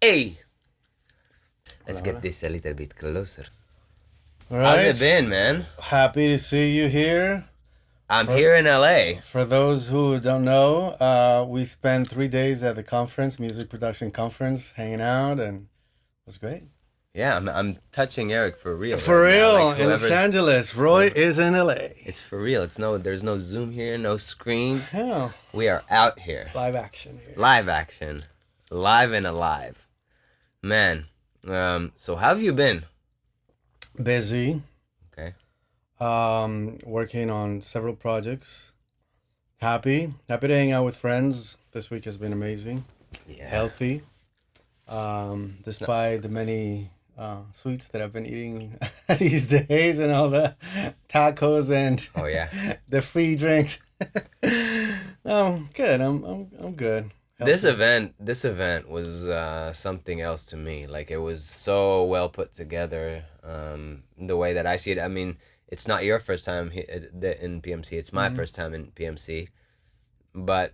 Hey, let's Hola, get hola. this a little bit closer. All How's it right. been, man? Happy to see you here. I'm For here in LA. for those who don't know, we spent 3 days at the conference, music production conference, hanging out, and it was great. Yeah, I'm touching Eric for real For right now. Like real, in Los whoever's Angeles. Roy whoever, is in LA. it's for real. There's no Zoom here, no screens. Oh, We are out here, live action here. live action, live and alive, man. So how have you been? Busy. Okay. Working on several projects. Happy to hang out with friends. This week has been amazing. Yeah. Healthy. No- Despite the many sweets that I've been eating these days and all the tacos and Oh yeah. the free drinks. No, good. I'm good. This Healthy. event, this event was something else to me. Like it was so well put together. The way that I see it, I mean, it's not your first time in PMC. It's my Hmm. first time in PMC. But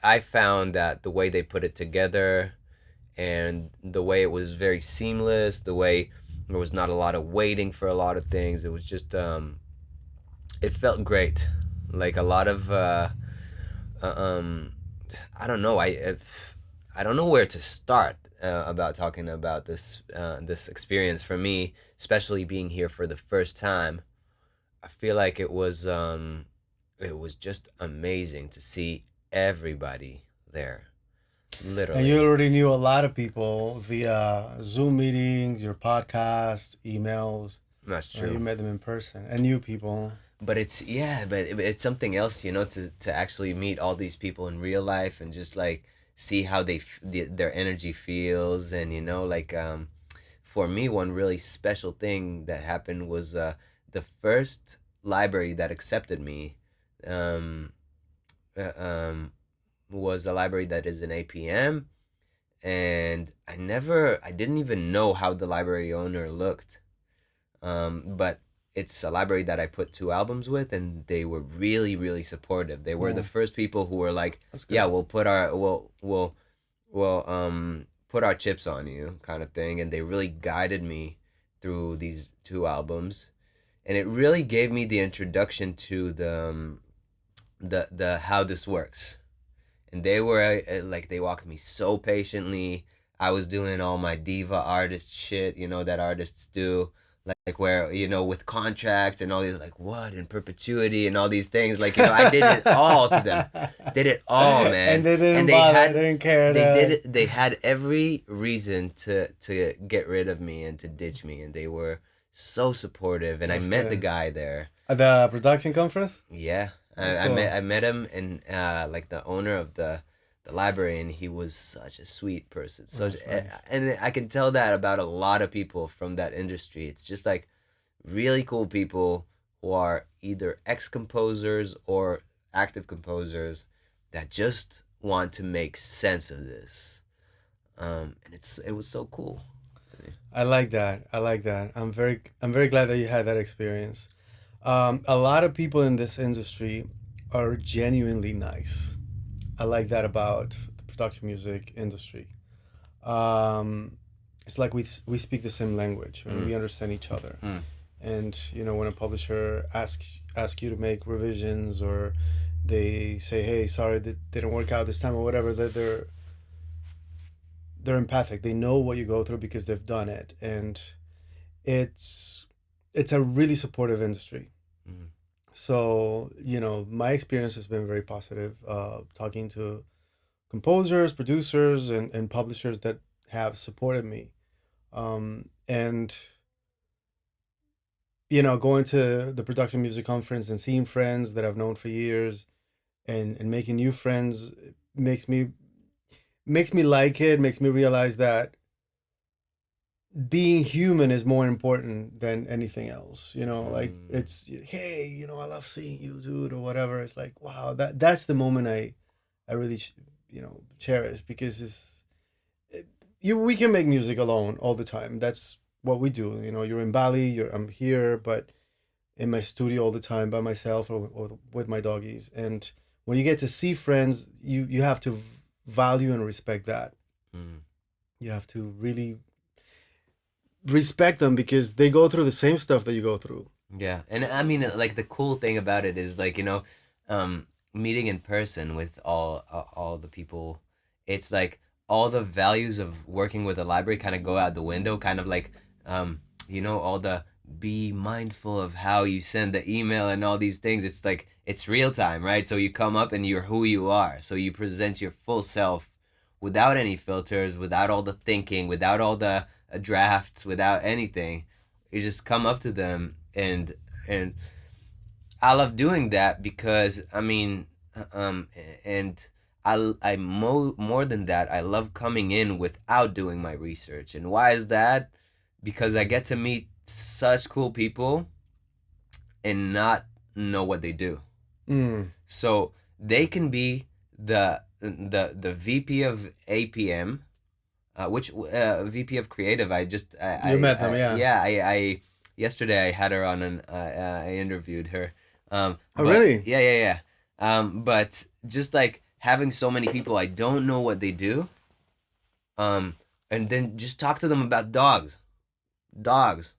I found that the way they put it together and the way it was very seamless, the way there was not a lot of waiting for a lot of things. It was just, it felt great. Like a lot of uh, um I don't know. I don't know where to start about talking about this experience for me, especially being here for the first time. I feel like it was just amazing to see everybody there, And you literally. already knew a lot of people via Zoom meetings, your podcast, emails. That's You true. met them in person and new people. But it's yeah, but it's something else, to actually meet all these people in real life and just like see how their energy feels, and for me, one really special thing that happened was the first library that accepted me um, uh, um, was a library that is an APM, and I didn't even know how the library owner looked, but it's a library that I put two albums with, and they were really, really supportive. They were the Oh, first people who were like, that's "Yeah, good. we'll put our chips on you," kind of thing, and they really guided me through these two albums, and it really gave me the introduction to the how this works. And they were like they walked me so patiently. I was doing all my diva artist shit, that artists do, like where with contracts and all these like what in perpetuity and all these things. Like I did it all to them, did it all, And man. they And didn't bother. They didn't care they did to. it. They had every reason to get rid of me and to ditch me, and they were so supportive. And I That's met the good. guy there. At the production conference? Yeah, That's I met cool. him, and like the owner of the library, and he was such a sweet person. That's nice. And I can tell that about a lot of people from that industry. It's just like really cool people who are either ex composers or active composers that just want to make sense of this. And it was so cool to me. I like that. I like that. I'm very glad that you had that experience. A lot of people in this industry are genuinely nice. I like that about the production music industry. Um, it's like we speak the same language and Mm, we understand each other. mm. And when a publisher asks you to make revisions, or they say, "Hey, sorry, that didn't work out this time," or whatever, that they're empathic. They know what you go through because they've done it, and it's it's a really supportive industry. Mm. So my experience has been very positive. Talking to composers, producers, and publishers that have supported me, and going to the production music conference and seeing friends that I've known for years, and making new friends makes me makes me like it. Makes me realize that being human is more important than anything else. Like, Mm. it's, hey, I love seeing you, dude, or whatever. It's like, wow, that's the moment I really cherish, because we can make music alone all the time. That's what we do. You're in Bali, I'm here, but in my studio all the time by myself, or with my doggies. And when you get to see friends, you have to value and respect that. Mm. You have to really respect them because they go through the same stuff that you go through. Yeah, and I mean, like the cool thing about it is like um, meeting in person with all the people. It's like all the values of working with a library kind of go out the window. Kind of like all the be mindful of how you send the email and all these things. It's like it's real time, right? So you come up and you're who you are. So you present your full self without any filters, without all the thinking, without all the drafts, without anything. You just come up to them and I love doing that because I mean, um, and more than that, I love coming in without doing my research. And why is that? Because I get to meet such cool people and not know what they do. Mm. So they can be the VP of APM, which VP of Creative. You met them, yeah. Yeah, I yesterday I had her on and I interviewed her. Oh, But really? yeah. But just like having so many people, I don't know what they do. Um, and then just talk to them about dogs. Dogs.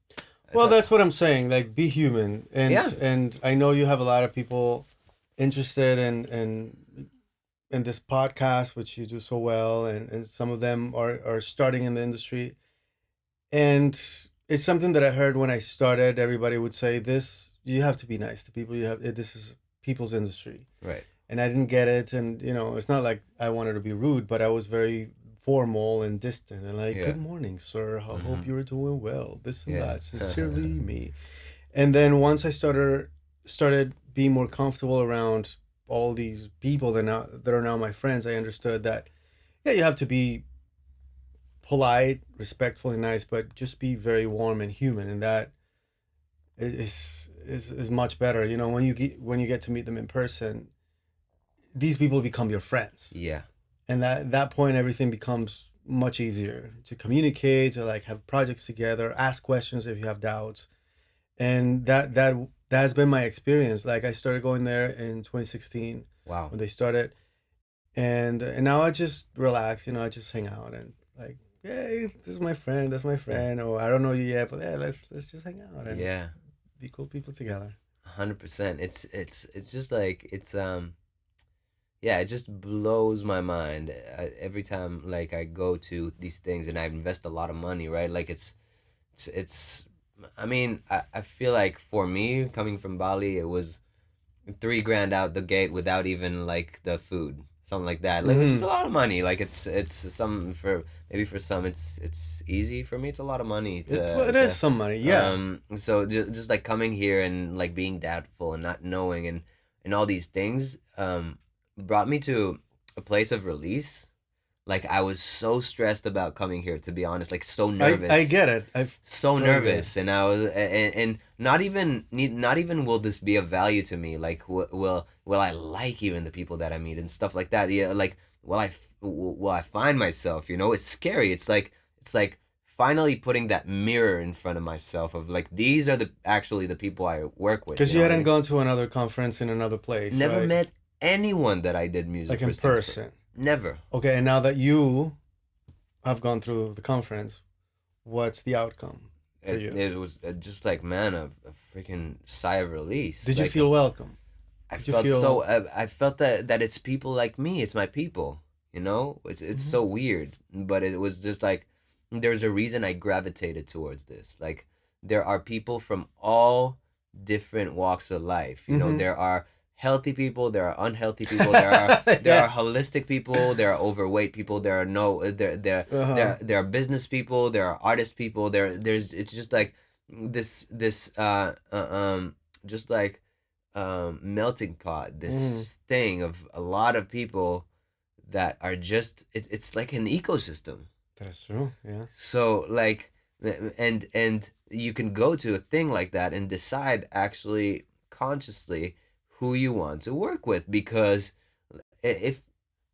Well, that's what I'm saying. Like, be human, Yeah. and I know you have a lot of people interested in this podcast, which you do so well, and some of them are starting in the industry, and it's something that I heard when I started. Everybody would say this: you have to be nice to people. You have this is people's industry, Right. and I didn't get it. And it's not like I wanted to be rude, but I was very formal and distant and like, Yeah. good morning, sir. I hope Mm-hmm. you're doing well. This and Yeah. that. Sincerely, me. And then once I started being more comfortable around all these people that are now my friends, I understood that yeah, you have to be polite, respectful, and nice, but just be very warm and human, and that is much better. When you get to meet them in person, these people become your friends, Yeah. and that point everything becomes much easier to communicate, to like have projects together, ask questions if you have doubts, and that's been my experience. Like I started going there in 2016 Wow. when they started, and now I just relax. I just hang out and like, hey, this is my friend, that's my Yeah. friend, or I don't know you yet, but yeah, let's just hang out and Yeah. be cool people together. 100%. It's just like yeah, it just blows my mind every time like I go to these things and I invest a lot of money, right? Like it's I mean, I feel like for me coming from Bali, it was 3 grand out the gate without even like the food, something like that, like which is Mm-hmm. a lot of money. Like it's some for maybe for some it's easy. For me, it's a lot of money It is to some money, yeah. so just like coming here and like being doubtful and not knowing and all these things brought me to a place of release. Like I was so stressed about coming here, to be honest, like so I nervous, get it. I so totally get it. nervous, and I was and not even will this be of value to me, like will I like even the people that I meet and stuff like that. Yeah, like will I find myself, it's scary. It's like finally putting that mirror in front of myself of like these are the actually the people I work with, Because you you know what I hadn't mean? gone to another conference in another place, Never right? met anyone that I did music Like for in person. never. Okay, and now that you have gone through the conference, what's the outcome for you? It was just like, man, a freaking sigh of release. Did you Like feel welcome? I Did you felt so. feel? I felt that it's people like me. It's my people. It's Mhm. so weird, but it was just like there's a reason I gravitated towards this. Like there are people from all different walks of life. Mhm. There are healthy people. There are unhealthy people. There are Yeah. holistic people. There are overweight people. There are no. Uh-huh. There are business people. There are artist people. There's. It's just like this just like melting pot, Mhm. this thing of a lot of people that are just it's like an ecosystem. That's true. Yeah. So like and you can go to a thing like that and decide actually consciously who you want to work with, because if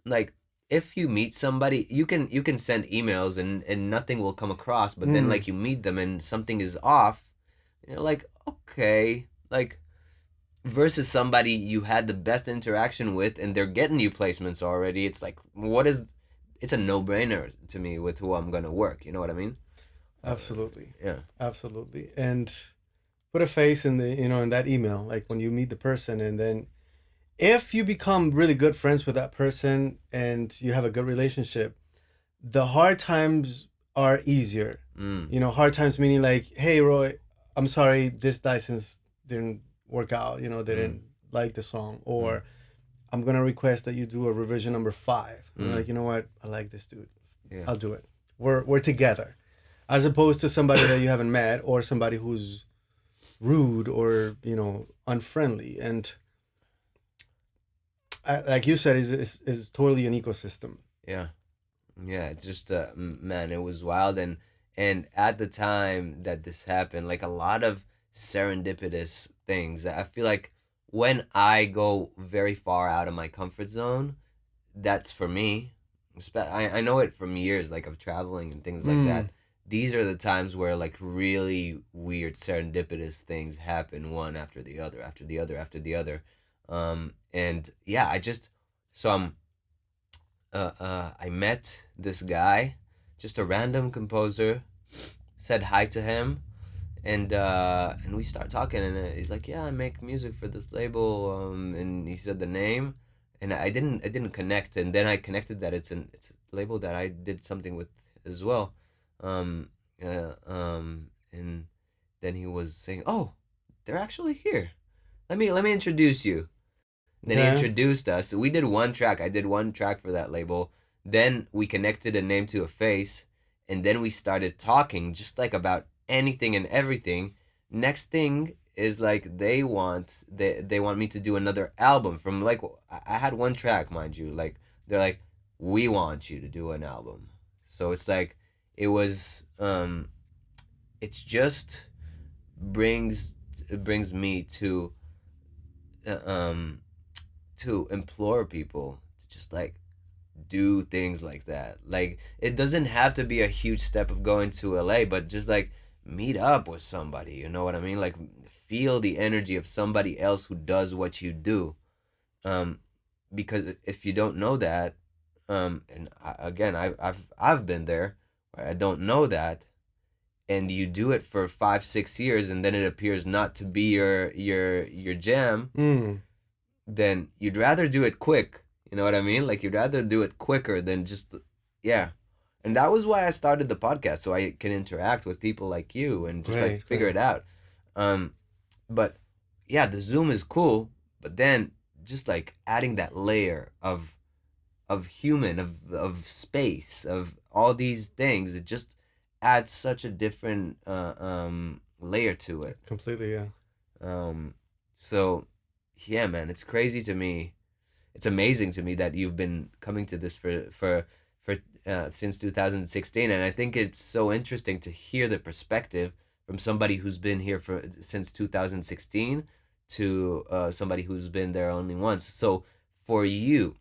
like if you meet somebody, you can send emails and nothing will come across, but then Mm. like you meet them and something is off, you're like, okay, like versus somebody you had the best interaction with and they're getting you placements already. It's like, what is it's a no-brainer to me with who I'm gonna work. You know what I mean? Uh, Absolutely. yeah. Absolutely. And put a face in the, in that email, like when you meet the person, and then if you become really good friends with that person and you have a good relationship, the hard times are easier. Mm, Hard times meaning like, hey, Roy, I'm sorry, this license didn't work out. They mm, didn't like the song, mm, or I'm gonna request that you do a revision number 5. I'm mm. like, you know what? I like this dude. Yeah. I'll do it. We're together, as opposed to somebody that you haven't met, or somebody who's rude or unfriendly. And like you said, is totally an ecosystem. Yeah. Yeah, it's just man, it was wild, and at the time that this happened, like a lot of serendipitous things. I feel like when I go very far out of my comfort zone, that's for me. I know it from years, like of traveling and things like Mm, that. These are the times where like really weird serendipitous things happen, one after the other, after the other, after the other. And yeah, so I met this guy, just a random composer, said hi to him, and we start talking, and he's like, yeah, I make music for this label, and he said the name, and I didn't connect, and then I connected that it's a label that I did something with as well, um, and then he was saying, oh, they're actually here. Let me introduce you. Then he okay. introduced us. We did one track. I did one track for that label. Then we connected a name to a face, and then we started talking just like about anything and everything. Next thing is like they want me to do another album from like I had one track, mind you. Like they're like, we want you to do an album. So it's like it was it's just brings it brings me uh, um to implore people to just like do things like that. Like it doesn't have to be a huge step of going to LA, but just like meet up with somebody, you know what I mean? Like feel the energy of somebody else who does what you do. Um because if you don't know that, and again, I've been there where I don't know that, and you do it for 5 6 years and then it appears not to be your jam, Mm, then you'd rather do it quick. You know what I mean? Like you'd rather do it quicker than just yeah. And that was why I started the podcast, so I can interact with people like you and just like great, figure great. it out. Um, but yeah, the Zoom is cool, but then just like adding that layer of human, of space, of all these things, it just adds such a different layer to it. Completely, yeah. Um, so yeah, man, it's crazy to me. It's amazing to me that you've been coming to this for since 2016, and I think it's so interesting to hear the perspective from somebody who's been here for since 2016 to somebody who's been there only once. So for you,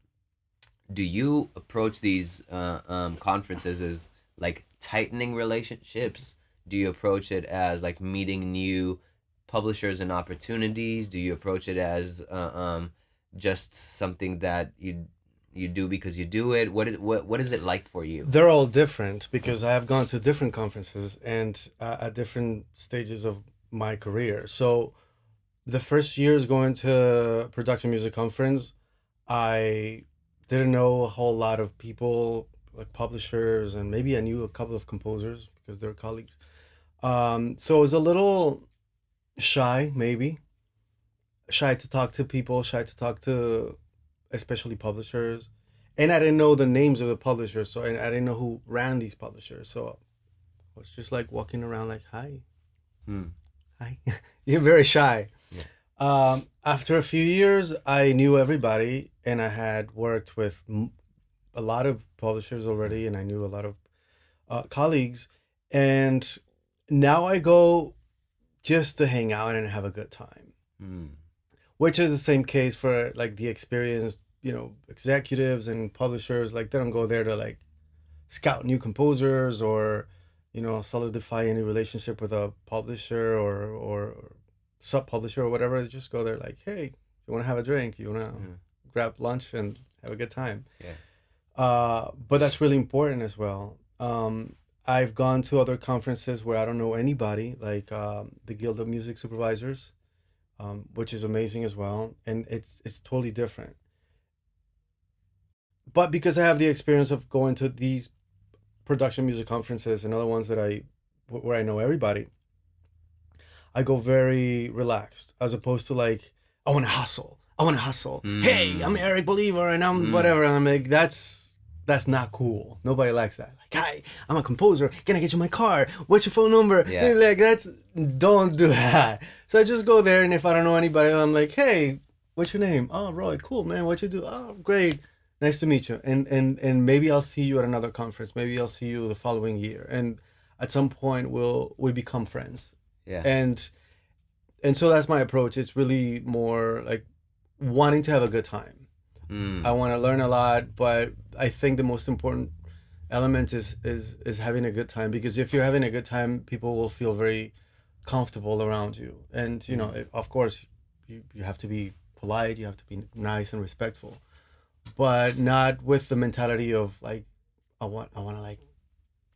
do you approach these conferences as like tightening relationships? Do you approach it as like meeting new publishers and opportunities? Do you approach it as just something that you do because you do it? What is it like for you? They're all different because I have gone to different conferences and at different stages of my career. So the first years going to production music conference, I didn't know a whole lot of people like publishers, and maybe I knew a couple of composers because they're colleagues. So I was a little shy, maybe shy to talk to people, shy to talk to especially publishers, and I didn't know the names of the publishers, so I didn't know who ran these publishers. So I was just like walking around like, hi, Hmm. hi. You're very shy. Yeah. After a few years, I knew everybody, and I had worked with a lot of publishers already, and I knew a lot of colleagues. And now I go just to hang out and have a good time, Hmm. which is the same case for like the experienced, executives and publishers. Like they don't go there to like scout new composers or solidify any relationship with a publisher or sub publisher or whatever. They just go there like, hey, you want to have a drink, you want to Hmm. grab lunch and have a good time. Yeah. But that's really important as well. I've gone to other conferences where I don't know anybody, like the Guild of Music Supervisors, which is amazing as well, and it's totally different. But because I have the experience of going to these production music conferences and other ones where I know everybody, I go very relaxed as opposed to like I want to hustle. I want to hustle. Hey, I'm Mm. Erick Bolivar and I'm Mm. whatever. And I'm like that's not cool. Nobody likes that. Like, hi, I'm a composer. Can I get you my car? What's your phone number? Yeah. Like don't do that. So I just go there and if I don't know anybody, I'm like, hey, what's your name? Oh, Roy. Cool, man. What you do? Oh, great. Nice to meet you. And maybe I'll see you at another conference. Maybe I'll see you the following year. And at some point we become friends. Yeah. And so that's my approach. It's really more like wanting to have a good time. Mm. I want to learn a lot, but I think the most important element is having a good time, because if you're having a good time, people will feel very comfortable around you. And you know, of course, you have to be polite, you have to be nice and respectful, but not with the mentality of like I want to like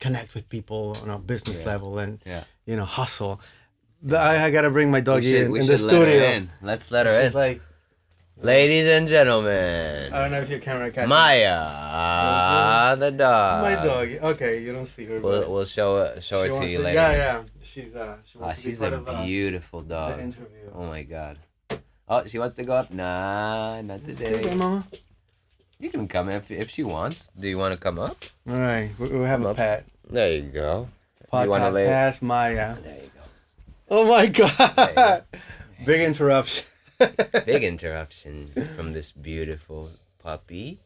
connect with people on a business Yeah. level and Yeah. you know hustle. I gotta bring my doggy in We the should let her studio. in. Let's let her She's in. like, Ladies and gentlemen, I don't know if your camera catches Maya, the dog. my doggy. Okay, you don't see her. But We'll show it she to wants you to, later. yeah. She wants to be She's part a of beautiful the dog. interview. Oh my god. Oh, she wants to go up. Nah, not Okay, today. Mama. You can come if she wants. Do you want to come up? All right, we have Come a up. pet. There you go. You want to Podcast lay? past Maya. There you go. Oh my There God! Big interruption. Big interruption from this beautiful puppy.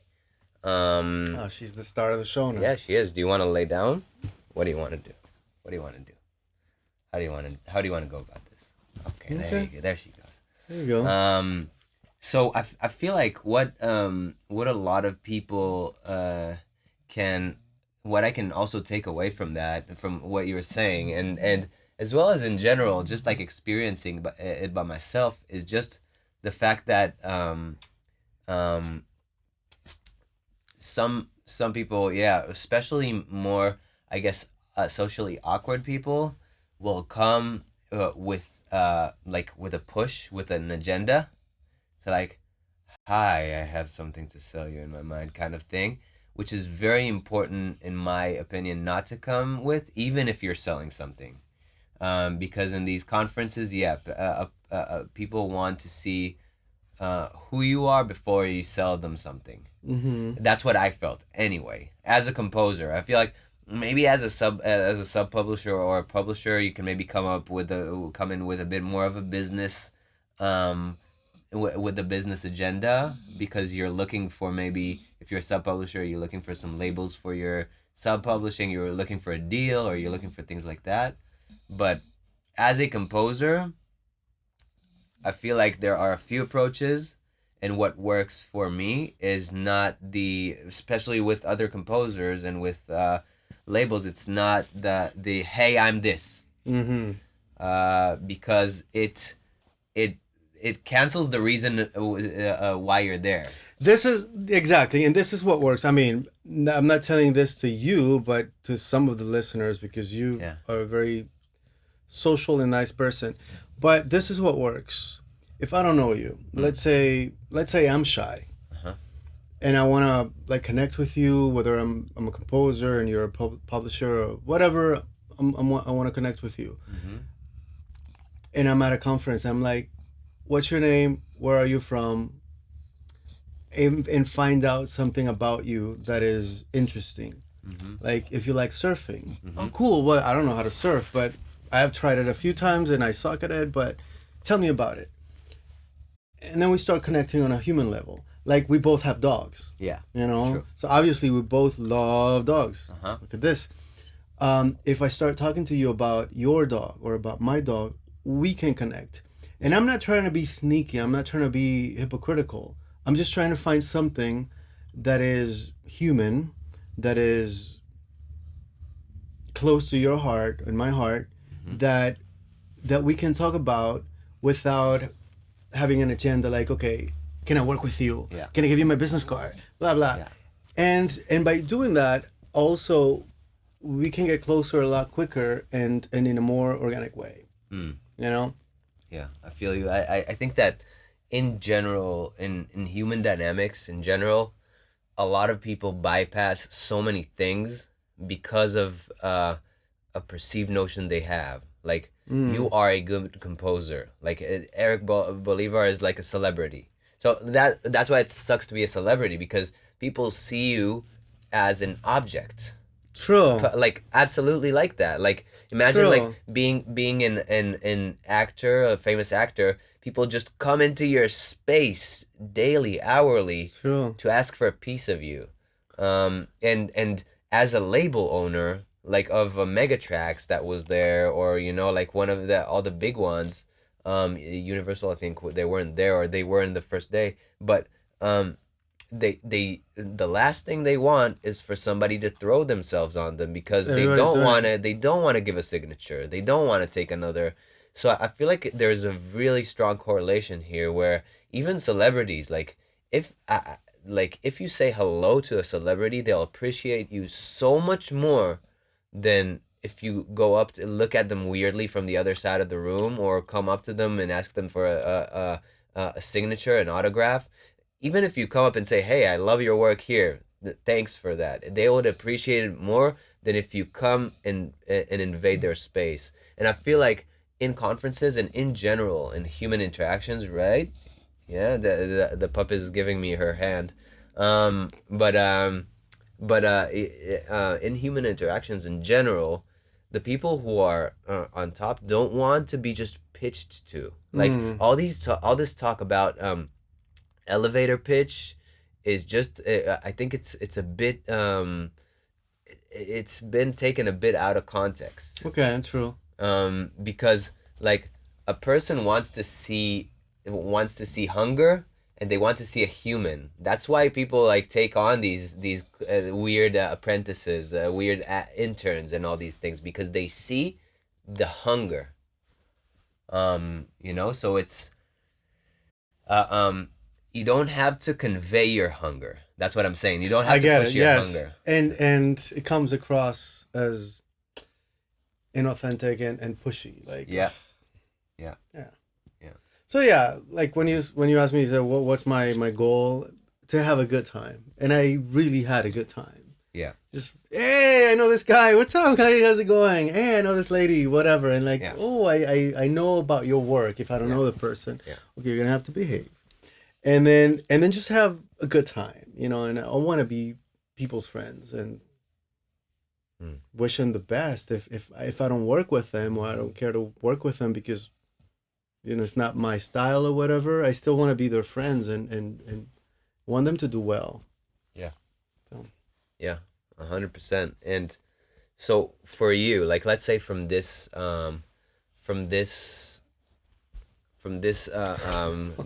Oh, she's the star of the show now. Yeah, she is. Do you want to lay down? What do you want to do? What do you want to do? How do you want to go about this? Okay, there Okay. you go. There she goes. There you go. So I feel like what a lot of people what I can also take away from that, from what you were saying, and as well as in general, just like experiencing it by myself, is just the fact that some people, yeah, especially more, I guess, socially awkward people will come with like with a push, with an agenda, to like, hi, I have something to sell you in my mind, kind of thing, which is very important in my opinion not to come with, even if you're selling something, because in these conferences, yeah, people want to see who you are before you sell them something. Mm-hmm. That's what I felt anyway. As a composer, I feel like maybe as a sub publisher or a publisher, you can maybe come in with a bit more of a business, with a business agenda, because you're looking for, maybe if you're a sub publisher, you're looking for some labels for your sub publishing, you're looking for a deal, or you're looking for things like that. But as a composer, I feel like there are a few approaches, and what works for me is not especially with other composers and with labels, it's not the hey, I'm this, Mm-hmm. because it cancels the reason why you're there. This is exactly, and this is what works. I mean, I'm not telling this to you, but to some of the listeners, because you Yeah. are a very social and nice person. But this is what works. If I don't know you, let's say I'm shy, Uh-huh. and I want to like connect with you, whether I'm a composer and you're a publisher or whatever. I want to connect with you, Mm-hmm. and I'm at a conference. I'm like, what's your name? Where are you from? And find out something about you that is interesting. Mm-hmm. Like if you like surfing. Mm-hmm. Oh, cool. Well, I don't know how to surf, but I have tried it a few times and I suck at it, but tell me about it. And then we start connecting on a human level. Like we both have dogs, Yeah. you know? True. So obviously we both love dogs. Uh-huh. Look at this. If I start talking to you about your dog or about my dog, we can connect. And I'm not trying to be sneaky. I'm not trying to be hypocritical. I'm just trying to find something that is human, that is close to your heart and my heart, that we can talk about without having an agenda like, okay, can I work with you? Yeah. Can I give you my business card? Blah, blah. Yeah. And by doing that, also we can get closer a lot quicker and in a more organic way. Mm. You know? Yeah, I feel you. I think that in general, in human dynamics in general, a lot of people bypass so many things because of a perceived notion they have. Like, you Mm. are a good composer. Like, Erick Bolivar is like a celebrity. So that's why it sucks to be a celebrity, because people see you as an object. True. Like, absolutely, like that. Like, imagine like True. being an actor, a famous actor. People just come into your space daily, hourly, True. to ask for a piece of you. And as a label owner, like, of a Megatrax that was there, or, like, one of the all the big ones, Universal, I think they weren't there, or they were in the first day, but um they the last thing they want is for somebody to throw themselves on them, because they Everybody's don't doing want it. to they don't want to give a signature, they don't want to take another. So I feel like there's a really strong correlation here, where even celebrities, like, if you say hello to a celebrity, they'll appreciate you so much more than if you go up to look at them weirdly from the other side of the room, or come up to them and ask them for a signature, an autograph. Even if you come up and say, "Hey, I love your work here. Thanks for that," they would appreciate it more than if you come and invade their space. And I feel like in conferences and in general in human interactions, right? Yeah, the pup is giving me her hand. Um, but um, but in human interactions in general, the people who are on top don't want to be just pitched to. Like, Mm. all this talk about elevator pitch is just, I think it's a bit, it's been taken a bit out of context. Okay, true. Because, like, a person wants to see hunger, and they want to see a human. That's why people, like, take on these weird apprentices, weird interns, and all these things, because they see the hunger. So it's, uh, um, you don't have to convey your hunger. That's what I'm saying. You don't I have to get push it. your Yes. hunger. And it comes across as inauthentic and pushy. Like, ugh, Yeah, yeah, yeah. yeah, So yeah, like when you asked me, you said, what's my goal? To have a good time, and I really had a good time. yeah, Just, hey, I know this guy. What's up, guy? How's it going? Hey, I know this lady. Whatever. And like, yeah, oh, I know about your work. If I don't yeah, know the person, yeah, okay, you're gonna have to behave. And then just have a good time, and I want to be people's friends and mm, wish them the best. If I don't work with them, or I don't care to work with them because it's not my style or whatever, I still want to be their friends and want them to do well. yeah, So yeah, 100%. And so for you, like, let's say from this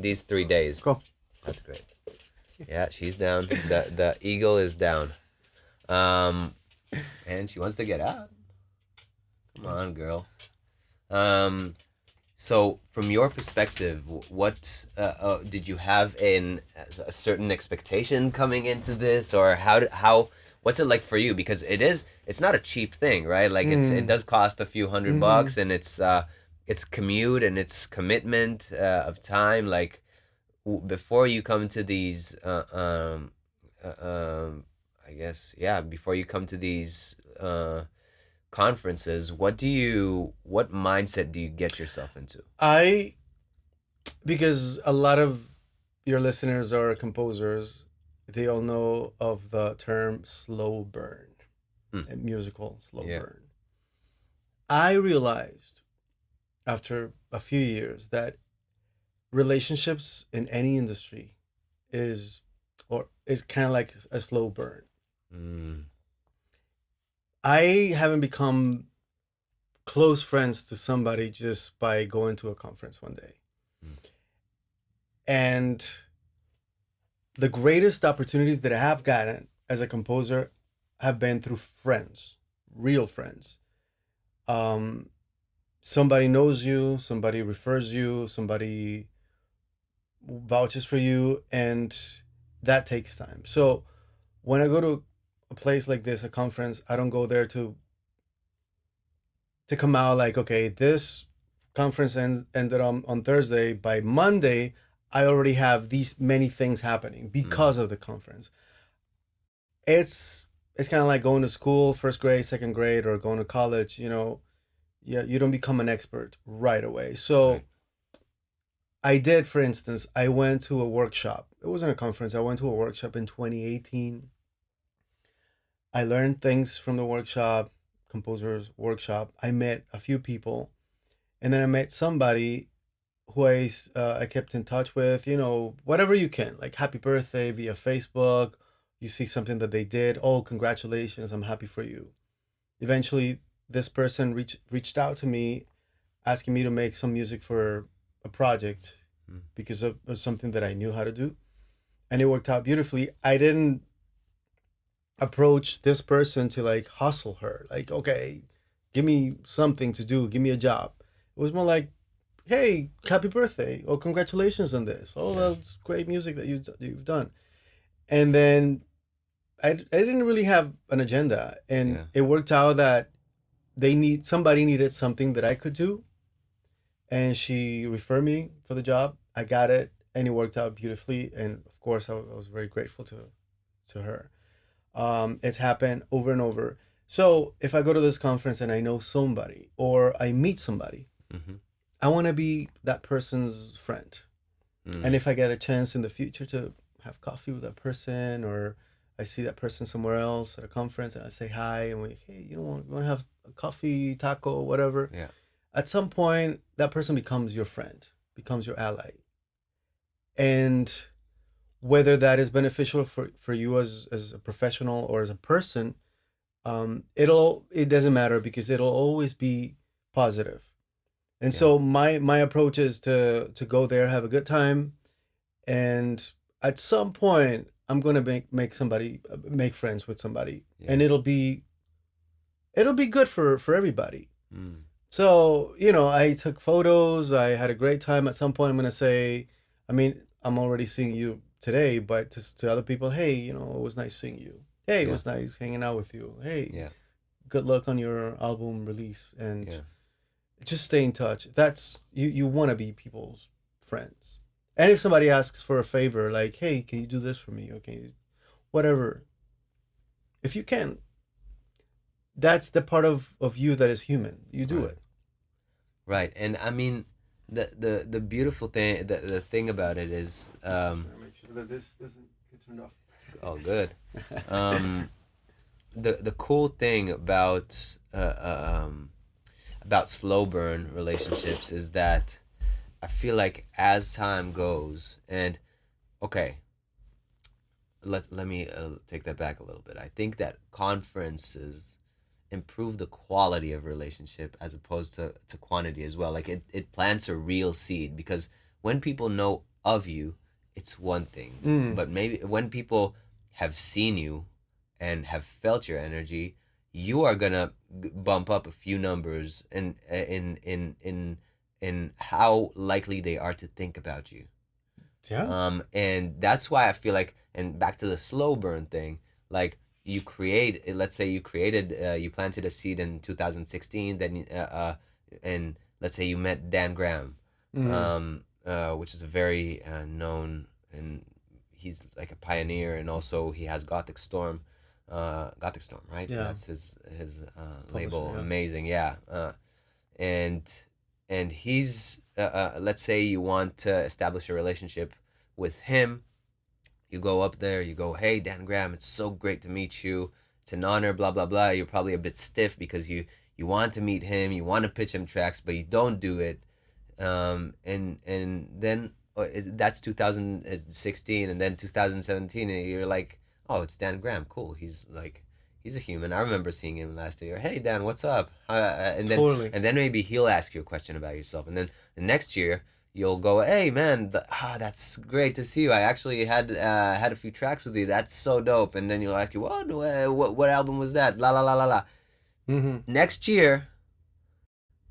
these 3 days. go. That's great. Yeah, she's down. The eagle is down. Um, and she wants to get out. Come on, girl. Um, so from your perspective, what did you have a certain expectation coming into this, or how what's it like for you? Because it's not a cheap thing, right? Like, it Mm, does cost a few hundred mm-hmm. bucks, and it's commute, and it's commitment of time. Like, before you come to these I guess, yeah, before you come to these conferences, what mindset do you get yourself into? I Because a lot of your listeners are composers, they all know of the term slow burn, Hmm. a musical slow Yeah. burn. I realized after a few years that relationships in any industry is is kind of like a slow burn. Mm. I haven't become close friends to somebody just by going to a conference one day. Mm. And the greatest opportunities that I have gotten as a composer have been through friends, real friends. Um, Somebody knows you, somebody refers you, somebody vouches for you, and that takes time. So When I go to a place like this, a conference, I don't go there to come out like, okay, this conference ended on Thursday. By Monday, I already have these many things happening Mm. because of the conference. It's kind of like going to school, first grade, second grade, or going to college. Yeah, you don't become an expert right away. Right. So I did, for instance, I went to a workshop. It wasn't a conference. I went to a workshop in 2018. I learned things from the workshop, composers workshop. I met a few people, and then I met somebody who I kept in touch with. Whatever you can, like happy birthday via Facebook. You see something that they did. Oh, congratulations! I'm happy for you. Eventually, this person reached out to me, asking me to make some music for a project Mm. because of something that I knew how to do, and it worked out beautifully. I didn't approach this person to like hustle her, like, okay, give me something to do, give me a job. It was more like, hey, happy birthday, or congratulations on this. Oh, Yeah. that's great music that you've done. And then I didn't really have an agenda, and Yeah. it worked out that somebody needed something that I could do, and she referred me for the job. I got it, and it worked out beautifully. And of course, I was very grateful to her. It's happened over and over. So if I go to this conference and I know somebody or I meet somebody, Mm-hmm. I want to be that person's friend. And Mm. if I get a chance in the future to have coffee with that person, or I see that person somewhere else at a conference and I say hi and we, hey, you want to have a coffee, taco, whatever. Yeah. At some point, that person becomes your friend, becomes your ally. And whether that is beneficial for you as a professional or as a person, it doesn't matter because it'll always be positive. And Yeah. so my approach is to go there, have a good time, and at some point I'm gonna make friends with somebody, and Yeah. it'll be good for everybody. Mm. So I took photos. I had a great time. At some point, I'm gonna say, I mean, I'm already seeing you today, but to other people, hey, it was nice seeing you. Hey, it Yeah. was nice hanging out with you. Hey, Yeah. good luck on your album release, and Yeah. just stay in touch. That's you want to be people's friends. And if somebody asks for a favor, like, hey, can you do this for me? Okay, whatever. If you can, that's the part of you that is human. You do Right. it. Right. And I mean, the beautiful thing, the thing about it is, Just want to make sure that this doesn't get turned off. it's all good. Um, the cool thing about slow burn relationships is that I feel like as time goes, and okay, let me take that back a little bit. I think that conferences improve the quality of relationship as opposed to quantity as well. Like it plants a real seed because when people know of you, it's one thing. Mm, But maybe when people have seen you and have felt your energy, you are gonna bump up a few numbers in how likely they are to think about you. yeah. And that's why I feel like, and back to the slow burn thing, like let's say you planted a seed in 2016, then and let's say you met Dan Graham, Mm, which is a very known, and he's like a pioneer, and also he has Gothic Storm, right? yeah. That's his Publisher. label, Yeah. amazing, yeah. And he's let's say you want to establish a relationship with him. You go up there, you go, hey, Dan Graham, it's so great to meet you, it's an honor, blah blah blah. You're probably a bit stiff because you want to meet him, you want to pitch him tracks, but you don't do it. And then that's 2016, and then 2017, and you're like, oh, it's Dan Graham, cool, he's a human. I remember seeing him last year. Hey Dan, what's up? Totally. And then maybe he'll ask you a question about yourself, and then the next year you'll go, hey man, that's great to see you. I actually had a few tracks with you. That's so dope. And then you'll ask you, what album was that? La la la la la. Mm-hmm. Next year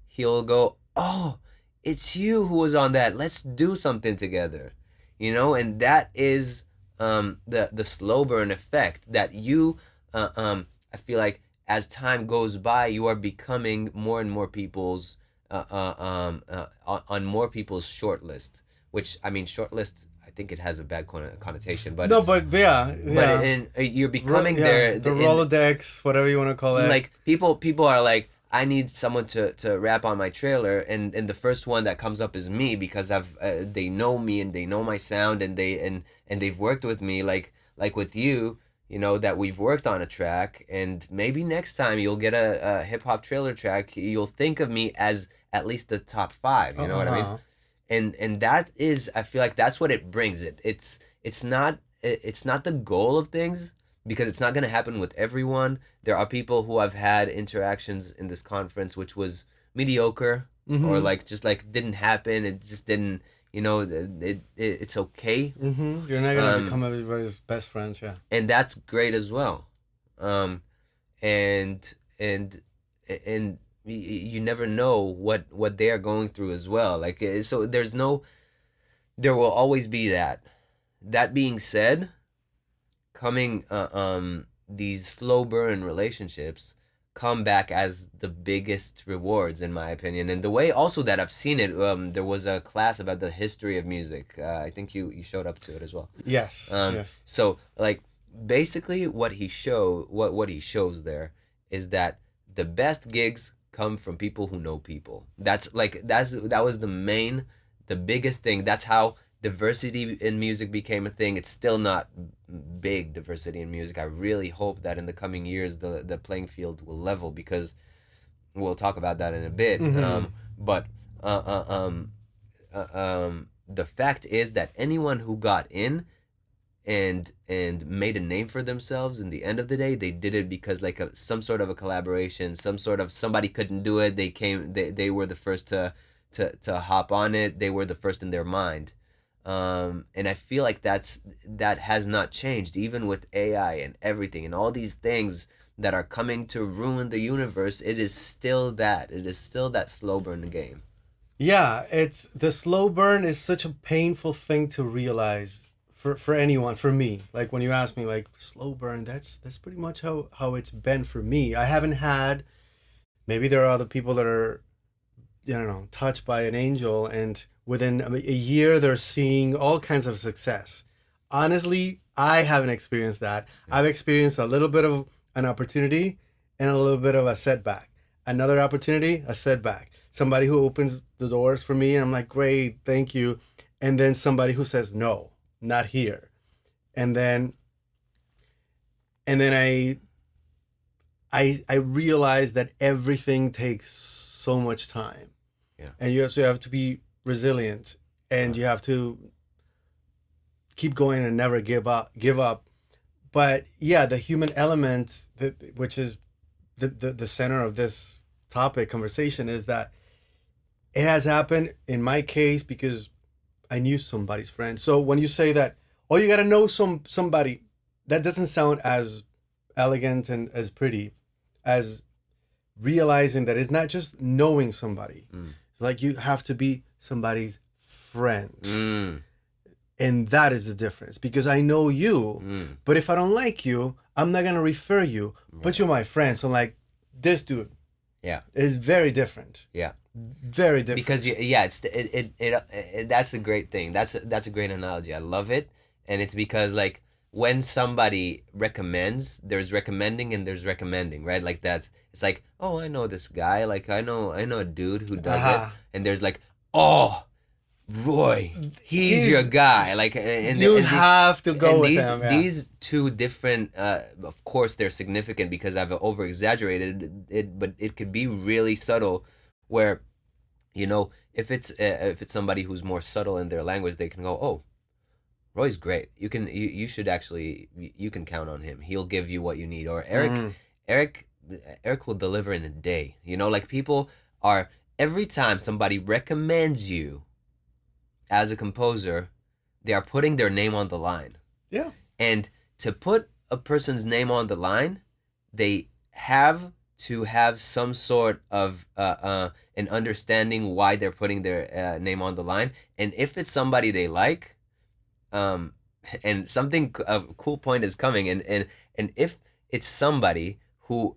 he'll go, oh, it's you who was on that. Let's do something together, and that is the slow burn effect that you I feel like as time goes by, you are becoming more and more people's on more people's short list. Which I mean, short list. I think it has a bad connotation, but No, it's but yeah, but yeah, you're becoming yeah. there The in Rolodex, whatever you want to call it. like people are like, I need someone to rap on my trailer, and the first one that comes up is me because I've they know me and they know my sound, and they've worked with me, like with you, you know, that we've worked on a track, and maybe next time you'll get a hip hop trailer track, you'll think of me as at least the top five, you know what I mean? Uh-huh. And that is, I feel like that's what it brings. It's not the goal of things, because it's not going to happen with everyone. There are people who I've had interactions in this conference which was mediocre, or Mm-hmm. like just like didn't happen. It just didn't, you know, it's okay. Mm-hmm. You're not gonna Um, become everybody's best friends, yeah. and that's great as well. Um, and and and you never know what they are going through as well. Like so, there will always be that. That being said, coming these slow burn relationships come back as the biggest rewards, in my opinion. And the way also that I've seen it, there was a class about the history of music. I think you showed up to it as well. Yes, yes. So like basically what he shows there is that the best gigs come from people who know people. That was the biggest thing. That's how diversity in music became a thing. It's still not big diversity in music. I really hope that in the coming years the playing field will level, because we'll talk about that in a bit. Mm-hmm. But the fact is that anyone who got in and made a name for themselves, in the end of the day, they did it because like some sort of a collaboration, some sort of, somebody couldn't do it, they were the first to hop on it, they were the first in their mind. And I feel like that has not changed, even with AI and everything and all these things that are coming to ruin the universe. It is still that slow burn game. Yeah, it's the slow burn is such a painful thing to realize for anyone, for me. Like when you ask me like slow burn, that's pretty much how it's been for me. I haven't had, maybe there are other people that are, you know, touched by an angel and within, I mean, a year they're seeing all kinds of success. Honestly, I haven't experienced that. Yeah. I've experienced a little bit of an opportunity and a little bit of a setback. Another opportunity, a setback. Somebody who opens the doors for me and I'm like, great, thank you. And then somebody who says, no, not here. And then I realize that everything takes so much time. Yeah. And you also have to be resilient, and you have to keep going and never give up. But yeah, the human element, which is the center of this topic conversation, is that it has happened in my case because I knew somebody's friend. So when you say that, oh, you got to know somebody, that doesn't sound as elegant and as pretty as realizing that it's not just knowing somebody. It's like you have to be somebody's friend. And that is the difference, because I know you, but if I don't like you, I'm not going to refer you, but you're my friend. So like this dude, Yeah. is very different. Yeah. Very different. Because yeah, that's a great thing. That's a great analogy. I love it, and it's because like when somebody recommends, there's recommending and there's recommending, right? Like it's like, oh, I know this guy, like I know a dude who does it, and there's like, oh, Roy, he's your guy, like, you have to go and with these him. Yeah. these two different, of course they're significant because I've over exaggerated it, but it could be really subtle, where, you know, if it's somebody who's more subtle in their language, they can go, oh, Roy's great. You should actually, you can count on him. He'll give you what you need. Or Eric Eric will deliver in a day. You know, like people are, every time somebody recommends you as a composer, they are putting their name on the line. Yeah. And to put a person's name on the line, they have to have some sort of an understanding why they're putting their name on the line. And if it's somebody they like, and something a cool point is coming, and if it's somebody who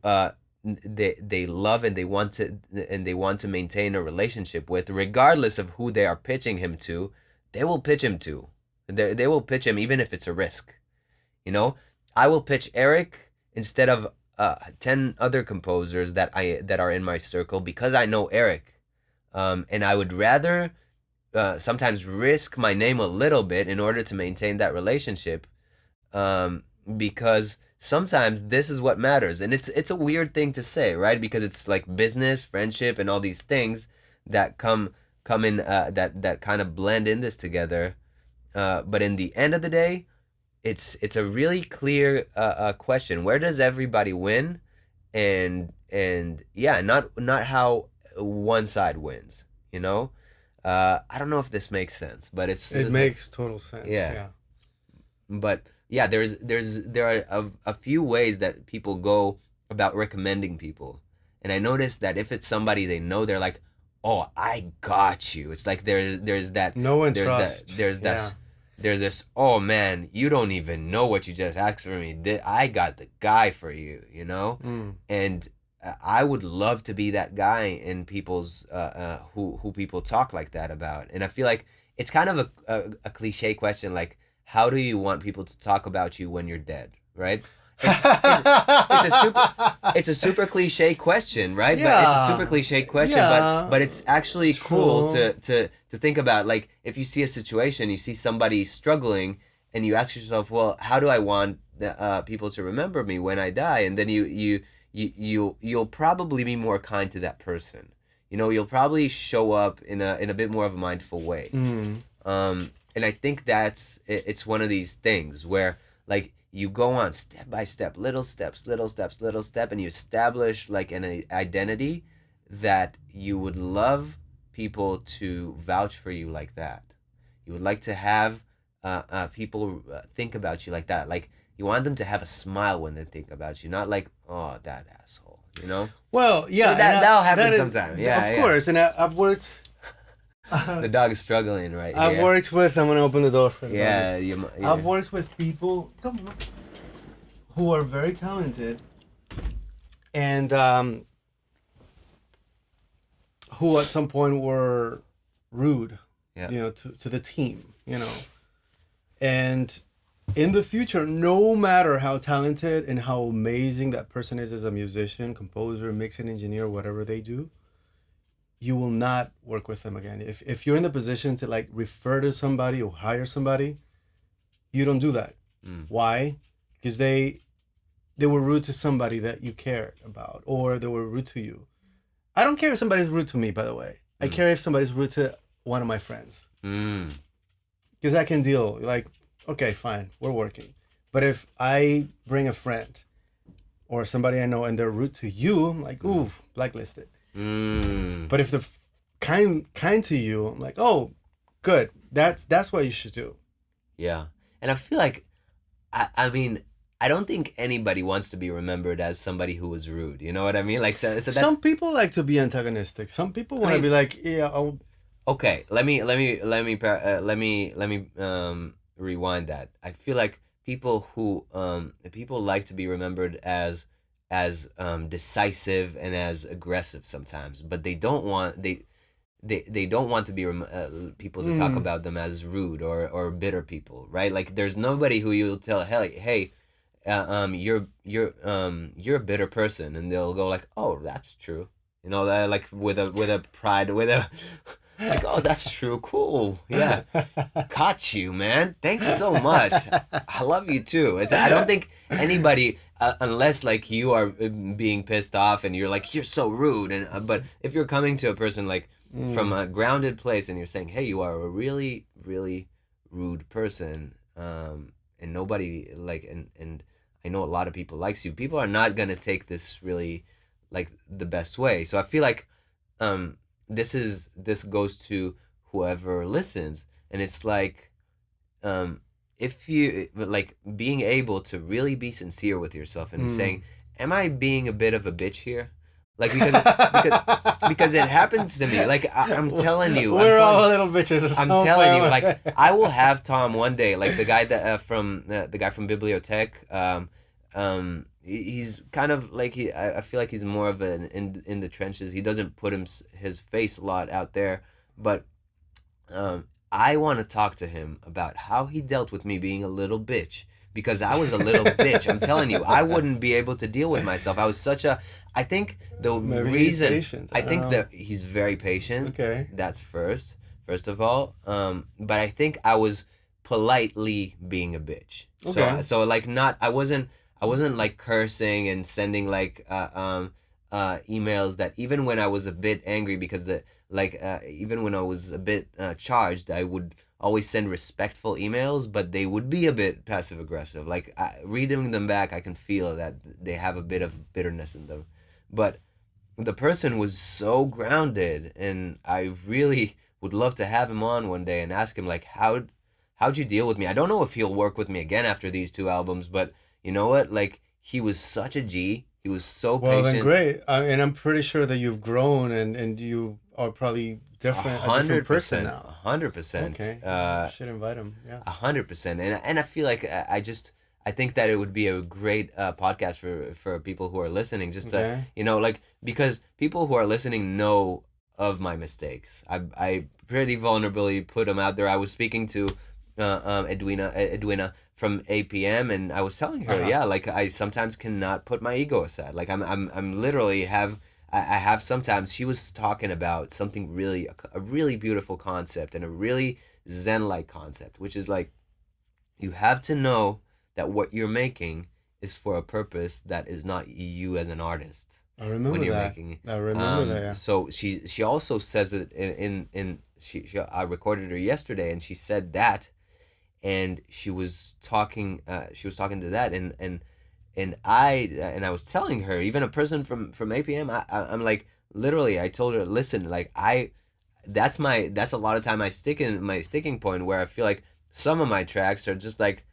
they love and they want to maintain a relationship with, regardless of who they are pitching him to, they will pitch him to. They will pitch him even if it's a risk. You know, I will pitch Eric instead of 10 other composers that are in my circle, because I know Eric. And I would rather sometimes risk my name a little bit in order to maintain that relationship, because sometimes this is what matters, and it's a weird thing to say, right? Because it's like business, friendship, and all these things that come in, that kind of blend in this together. But in the end of the day, it's a really clear question: where does everybody win? And yeah, not how one side wins. You know, I don't know if this makes sense, but It it's like, makes total sense. yeah. Yeah. But yeah, there are a few ways that people go about recommending people, and I noticed that if it's somebody they know, they're like, "Oh, I got you." It's like there's that No one there's that trust. there's Yeah. that there's this, "Oh man, you don't even know what you just asked for me. I got the guy for you," you know, Mm. and I would love to be that guy in people's who people talk like that about, and I feel like it's kind of a cliche question, like, how do you want people to talk about you when you're dead, right? It's a super it's a super cliche question, right? But it's a super Yeah. cliche question, Yeah. but it's actually cool True. to think about. Like, if you see a situation, you see somebody struggling, and you ask yourself, well, how do I want people to remember me when I die? And then you'll probably be more kind to that person. You know, you'll probably show up in a bit more of a mindful way. Mm. And I think it's one of these things where, like, you go on step by step, little steps, little steps, little step, and you establish like an identity that you would love people to vouch for you like that. You would like to have people think about you like that. Like, you want them to have a smile when they think about you, not like, oh, that asshole, you know? Well, yeah, But and that'll that happen is, sometime. Yeah, of yeah. course, and I've worked. The dog is struggling right I've here. worked with. I'm gonna open the door for the doggy. Yeah, I've worked with people who are very talented, and who at some point were rude, yeah. to the team, and in the future, no matter how talented and how amazing that person is as a musician, composer, mixing engineer, whatever they do, you will not work with them again. If you're in the position to like refer to somebody or hire somebody, you don't do that. Mm. Why? Because they were rude to somebody that you cared about, or they were rude to you. I don't care if somebody's rude to me, by the way. I care if somebody's rude to one of my friends. Mm. Because I can deal, like, okay, fine, we're working. But if I bring a friend or somebody I know and they're rude to you, I'm like, ooh, blacklisted. Mm. But if they're kind to you, I'm like, oh, good. That's what you should do. Yeah. And I feel like, I mean, I don't think anybody wants to be remembered as somebody who was rude. You know what I mean? Like, so that's... Some people like to be antagonistic. Some people want to be like, yeah. Okay, let me rewind that. I feel like people like to be remembered as decisive and as aggressive sometimes, but they don't want to be people to talk about them as rude or bitter people, right? Like, there's nobody who you'll tell, hey, you're a bitter person, and they'll go like, oh, that's true, you know, like with a pride, with a like, oh, that's true, cool, yeah, caught you, man, thanks so much, I love you too. I don't think anybody, unless like you are being pissed off and you're like, you're so rude, and but if you're coming to a person like from a grounded place and you're saying, hey, you are a really, really rude person, and nobody like, and I know a lot of people likes you, people are not gonna take this really like the best way. So I feel like this goes to whoever listens, and it's like, if you like being able to really be sincere with yourself and saying, am I being a bit of a bitch here? Like because it happens to me. Like I'm telling you, We're all little bitches. I'm telling you, like I will have Tom one day, like the guy that from the guy from Bibliotech. He's kind of like I feel like he's more of an in the trenches. He doesn't put his face a lot out there, but I want to talk to him about how he dealt with me being a little bitch because I was a little bitch. I'm telling you, I wouldn't be able to deal with myself. I was such a. I think the Maybe he's reason patient. I think that he's very patient. Okay. That's first of all. But I think I was politely being a bitch. Okay. So like not I wasn't like cursing and sending like emails that even when I was a bit angry because even when I was a bit charged, I would always send respectful emails, but they would be a bit passive aggressive. Like reading them back, I can feel that they have a bit of bitterness in them. But the person was so grounded, and I really would love to have him on one day and ask him like how'd you deal with me? I don't know if he'll work with me again after these two albums, but you know what? Like he was such a G. He was so Well, patient. then great. And I'm pretty sure that you've grown and you are probably a different person now. 100%. Okay. Should invite him. Yeah. 100%. And I feel like I think that it would be a great podcast for people who are listening. Just to Okay. like because people who are listening know of my mistakes. I pretty vulnerably put them out there. I was speaking to Edwina from APM, and I was telling her, yeah, like I sometimes cannot put my ego aside. Like I'm literally I have sometimes. She was talking about something really a really beautiful concept and a really Zen-like concept, which is like you have to know that what you're making is for a purpose that is not you as an artist I remember when you're that. making it. I remember that. Yeah. So she also says it in she I recorded her yesterday, and she said that, and she was talking to that, and I was telling her, even a person from APM, I'm like literally I told her, listen, like that's a lot of time I stick in my sticking point where I feel like some of my tracks are just like,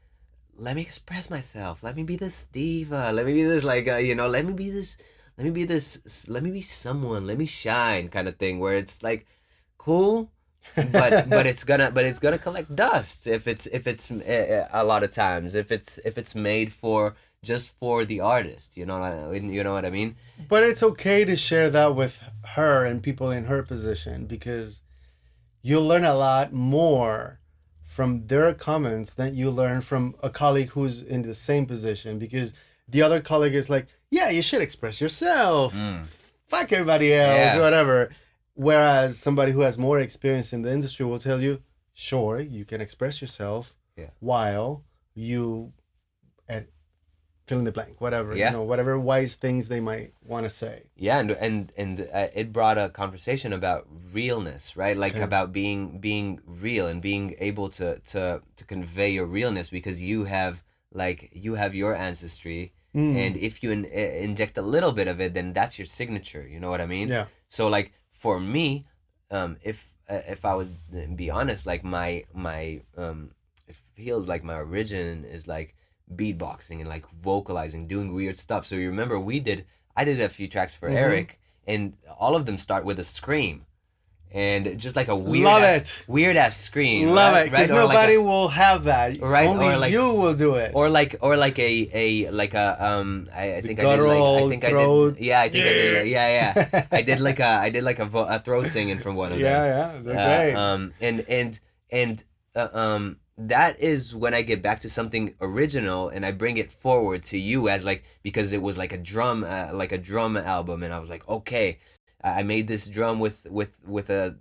let me express myself, let me be this diva, let me be this like let me be this, let me be someone, let me shine kind of thing, where it's like cool, but it's gonna collect dust if it's a lot of times if it's made for just for the artist, you know what I mean. But it's okay to share that with her and people in her position because you'll learn a lot more from their comments than you learn from a colleague who's in the same position, because the other colleague is like, yeah, you should express yourself. Fuck everybody else, or whatever. Whereas somebody who has more experience in the industry will tell you, sure, you can express yourself while you fill in the blank, whatever, whatever wise things they might want to say. Yeah, and it brought a conversation about realness, right? Like about being real and being able to convey your realness, because you have your ancestry, and if you inject a little bit of it, then that's your signature. You know what I mean? Yeah. So like for me, if I would be honest, like my it feels like my origin is like beatboxing and like vocalizing, doing weird stuff. So you remember I did a few tracks for Erick, and all of them start with a scream, and just like a weird ass scream. Love it, because nobody will have that. Right, only you will do it. Or like a I think guttural throat. I did like a throat singing from one of them. Yeah, they're great. That is when I get back to something original and I bring it forward to you as like, because it was like a drum album, and I was like, okay, I made this drum with a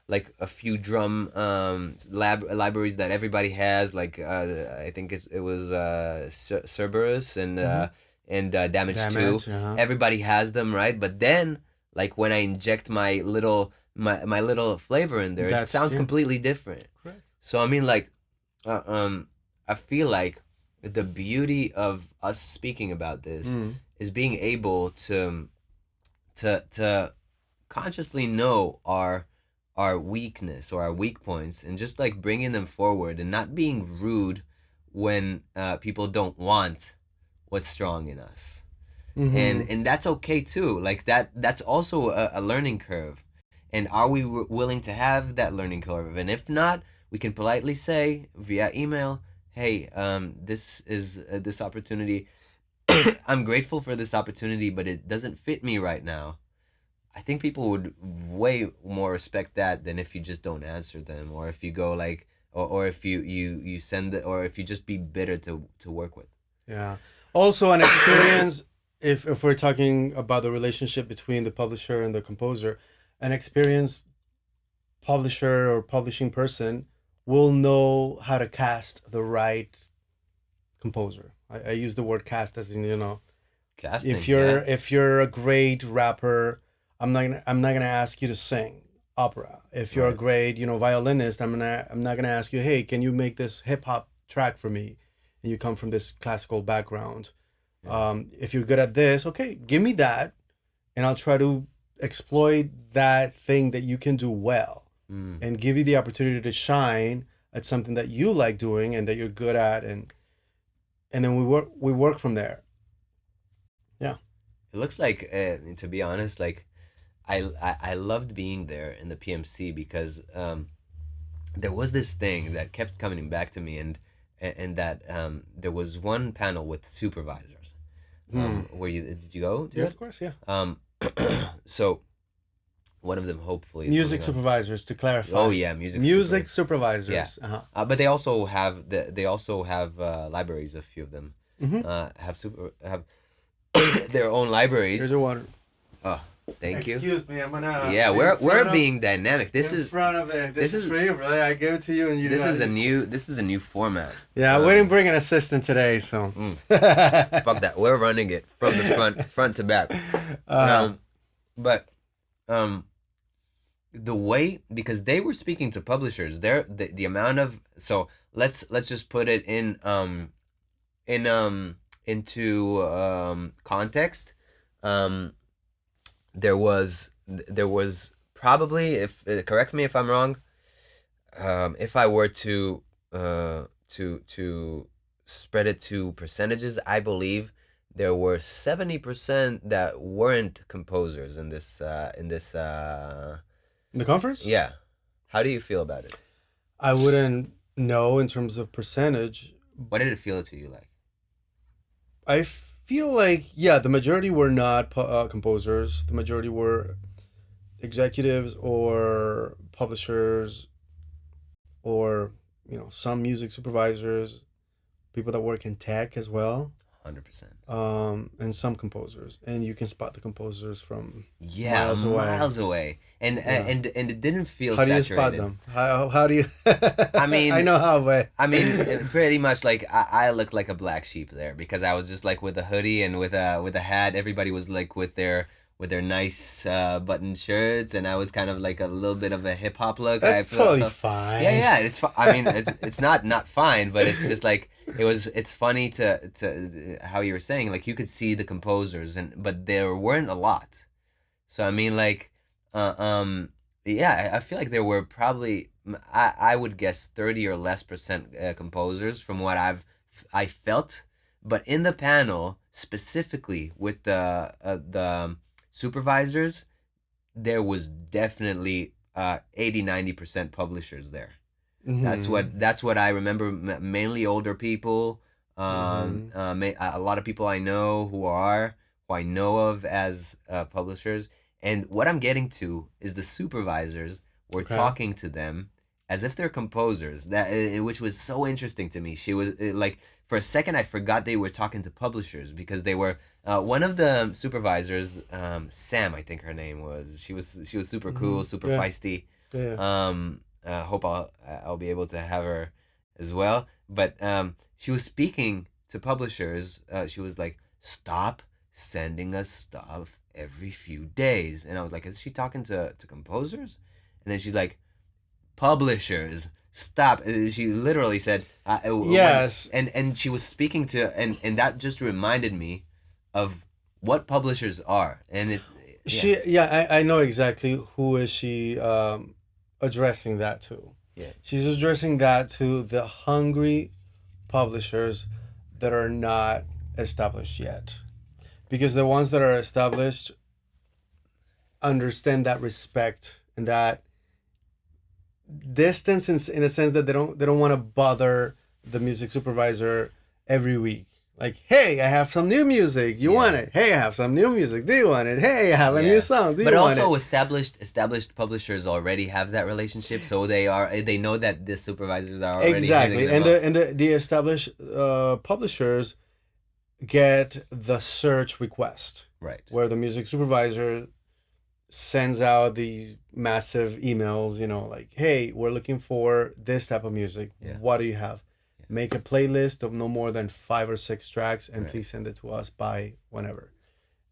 like a few drum libraries that everybody has, like I think it was Cerberus and Damage 2. Everybody has them, right? But then like when I inject my little flavor in there, it sounds completely different. Correct. So I mean, like I feel like the beauty of us speaking about this is being able to consciously know our weakness or our weak points, and just like bringing them forward and not being rude when people don't want what's strong in us. Mm-hmm. and that's okay too. Like that's also a learning curve. And are we willing to have that learning curve? And if not, we can politely say via email, hey, this is this opportunity. I'm grateful for this opportunity, but it doesn't fit me right now. I think people would way more respect that than if you just don't answer them, or if you go like, or if you send it, or if you just be bitter to work with. Yeah. Also, an experience, if we're talking about the relationship between the publisher and the composer, an experienced publisher or publishing person will know how to cast the right composer. I use the word cast as in, Casting, yeah, if you're a great rapper, I'm not gonna ask you to sing opera. If you're a right, great, violinist, I'm not gonna ask you, hey, can you make this hip hop track for me? And you come from this classical background. yeah, If you're good at this, okay, give me that, and I'll try to exploit that thing that you can do well, mm. and give you the opportunity to shine at something that you like doing and that you're good at, and then we work from there. Yeah. It looks like, to be honest, like I loved being there in the PMC because there was this thing that kept coming back to me, and that there was one panel with supervisors. Hmm. Where you did you go to Yeah, it? of course. Yeah. Um, so one of them hopefully is Music coming on. supervisors, to Oh clarify. yeah, music Music super. Yeah, supervisors. Uh-huh. but they also have they also have libraries. A few of them Mm-hmm. have their own libraries. Here's your water. Oh, thank you. Excuse me, I'm gonna Yeah, we're being dynamic. This in is front of it. This this is is for you, brother. I give it to you, and you. this is a new format. Yeah, we didn't bring an assistant today, so. Mm, fuck that. We're running it from the front to back. uh, But um, the way, because they were speaking to publishers, the amount of, so let's just put it in into context. Um, there was probably, if correct me if I'm wrong, if I were to spread it to percentages, I believe there were 70% that weren't composers in this. the conference. Yeah. How do you feel about it? I wouldn't know in terms of percentage. What did it feel to you like? I feel like, yeah, the majority were not composers. The majority were executives or publishers, or some music supervisors, people that work in tech as well, 100%. and some composers, and you can spot the composers from Yeah, miles away. miles away. And Yeah. and it didn't feel How do you spot saturated. them? How do you? I mean, I know how, but I mean, pretty much like I looked like a black sheep there because I was just like with a hoodie and with a hat. Everybody was like with their nice button shirts, and I was kind of like a little bit of a hip hop look. that's totally fine. Yeah, yeah. I mean, it's not fine, but it's just like it's funny to how you were saying, like you could see the composers, but there weren't a lot. So I mean, like, uh, um, yeah, I feel like there were probably, I would guess 30 or less percent composers from what I felt, but in the panel specifically with the supervisors, there was definitely 80-90% publishers there. Mm-hmm. That's what I remember. Mainly older people. Mm-hmm. A lot of people I know who I know of as publishers. And what I'm getting to is the supervisors were Okay. talking to them as if they're composers. Which was so interesting to me. She was like, for a second I forgot they were talking to publishers because they were. One of the supervisors, Sam, I think her name was. She was super Mm-hmm. cool, super Yeah. feisty. Yeah. Hope I'll be able to have her as well. But she was speaking to publishers. She was like, "Stop sending us stuff every few days," and I was like, "Is she talking to composers?" And then she's like, "Publishers, stop!" She literally said, when, Yes. and she was speaking to, and that just reminded me of what publishers are, and it, yeah, I know exactly who is she addressing that to. yeah, She's addressing that to the hungry publishers that are not established yet. because the ones that are established understand that respect and that distance in a sense that they don't want to bother the music supervisor every week. Like, hey, I have some new music. You want Yeah. it? Hey, I have some new music. Do you want it? Hey, I have a new Yeah. song. Do But you want it? also established publishers already have that relationship, so they know that the supervisors are already hitting Exactly. them And up. the established publishers get the search request, Right. where the music supervisor sends out these massive emails, like, hey, we're looking for this type of music. Yeah. What do you have? Yeah. Make a playlist of no more than 5 or 6 tracks and Right. please send it to us by whenever.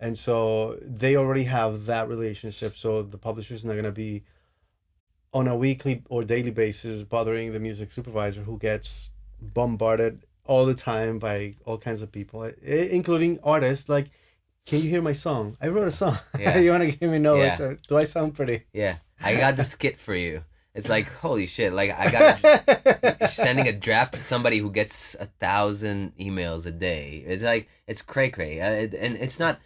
And so they already have that relationship. So the publisher's not going to be on a weekly or daily basis bothering the music supervisor who gets bombarded all the time by all kinds of people, including artists. Like, can you hear my song? I wrote a song. Yeah. You want to give me notes? Yeah. Or do I sound pretty? Yeah. I got the skit for you. It's like, holy shit! Like I got sending a draft to somebody who gets 1,000 emails a day. It's like it's cray cray, and it's not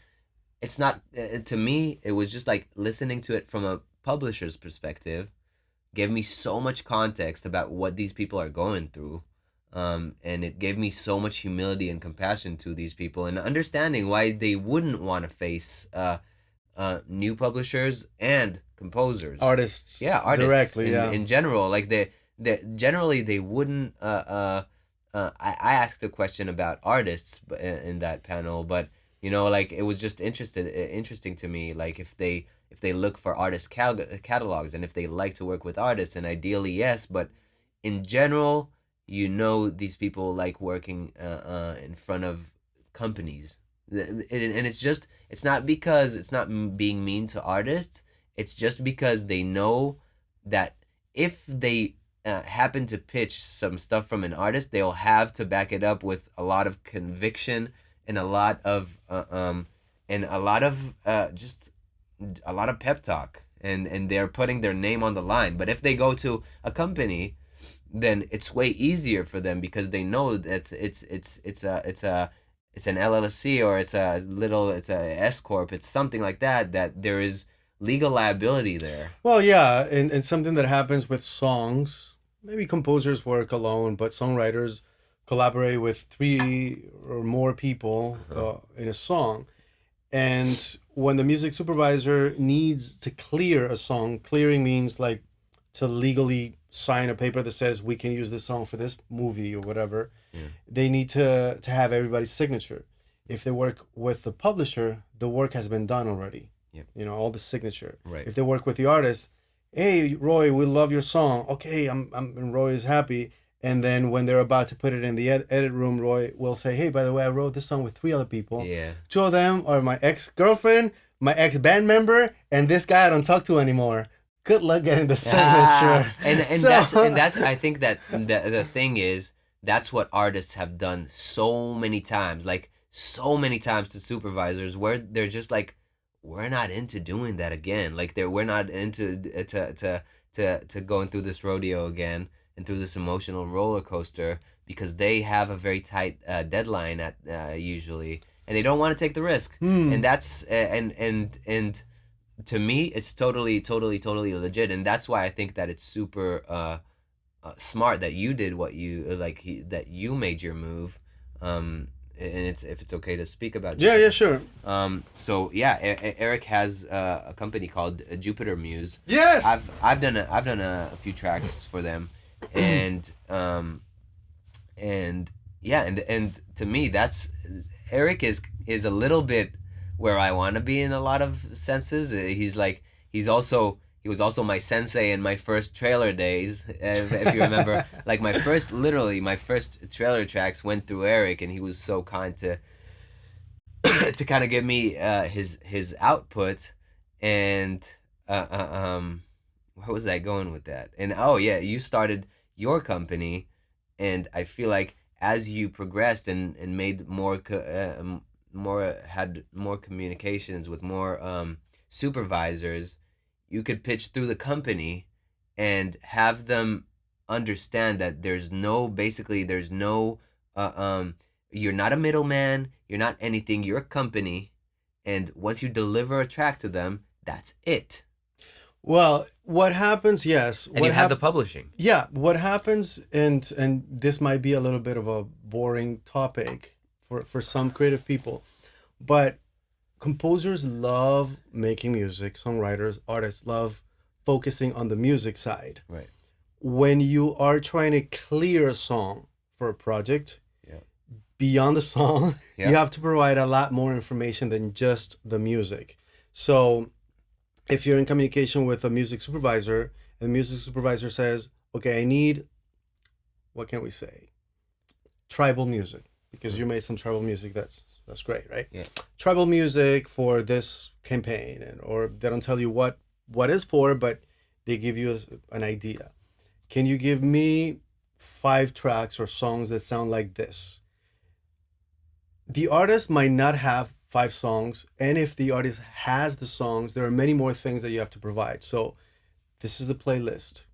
to me. It was just like listening to it from a publisher's perspective gave me so much context about what these people are going through. And it gave me so much humility and compassion to these people and understanding why they wouldn't want to face new publishers and composers. Artists Yeah, artists directly, yeah. in general. Like they generally they wouldn't. I asked a question about artists in that panel, but like it was just interesting to me. Like if they look for artist catalogs and if they like to work with artists, and ideally yes, but in general, these people like working in front of companies, and it's not because it's not being mean to artists. It's just because they know that if they happen to pitch some stuff from an artist, they'll have to back it up with a lot of conviction and a lot of just a lot of pep talk, and they're putting their name on the line. But if they go to a company, then it's way easier for them because they know that it's an LLC, or it's a S corp, it's something like that, that there is legal liability there. Well, yeah, and something that happens with songs. Maybe composers work alone, but songwriters collaborate with 3 or more people in a song. And when the music supervisor needs to clear a song, clearing means like to legally sign a paper that says we can use this song for this movie or whatever. Yeah. They need to have everybody's signature. If they work with the publisher, the work has been done already. Yep. All the signature. Right. If they work with the artist, hey Roy, we love your song. Okay, and Roy is happy. And then when they're about to put it in the edit room, Roy will say, hey, by the way, I wrote this song with 3 other people. Yeah. 2 of them are my ex-girlfriend, my ex-band member, and this guy I don't talk to anymore. Good luck getting the signature. And So- that's I think that the thing is, that's what artists have done so many times, like so many times to supervisors, where they're just like, we're not into doing that again. Like we're not into to going through this rodeo again and through this emotional roller coaster, because they have a very tight deadline at usually, and they don't want to take the risk. And that's and to me, it's totally legit, and that's why I think that it's super smart that you did what you that you made your move. And it's, if it's okay to speak about Yeah, Jupiter. yeah, sure. So yeah, Eric has a company called Jupiter Muse. Yes. I've done a few tracks for them, and yeah, and to me, that's Eric is a little bit where I want to be in a lot of senses. He was also my sensei in my first trailer days. If you remember, like my first trailer tracks went through Eric, and he was so kind to kind of give me his output. And where was I going with that? And oh yeah, you started your company, and I feel like as you progressed and made had more communications with more supervisors, you could pitch through the company and have them understand that there's no you're not a middleman, you're not anything, you're a company, and once you deliver a track to them, that's it. Well, what happens? Yes, And you have the publishing. yeah, what happens, and this might be a little bit of a boring topic for some creative people, but composers love making music. Songwriters, artists love focusing on the music side. Right. When you are trying to clear a song for a project, Yeah. beyond the song, Yeah. you have to provide a lot more information than just the music. So if you're in communication with a music supervisor, and the music supervisor says, okay, I need, what can we say? Tribal music, because you made some tribal music. That's great, right? Yeah. Tribal music for this campaign, and or they don't tell you what is for, but they give you an idea. Can you give me 5 tracks or songs that sound like this? The artist might not have 5 songs, and if the artist has the songs, there are many more things that you have to provide. So this is the playlist.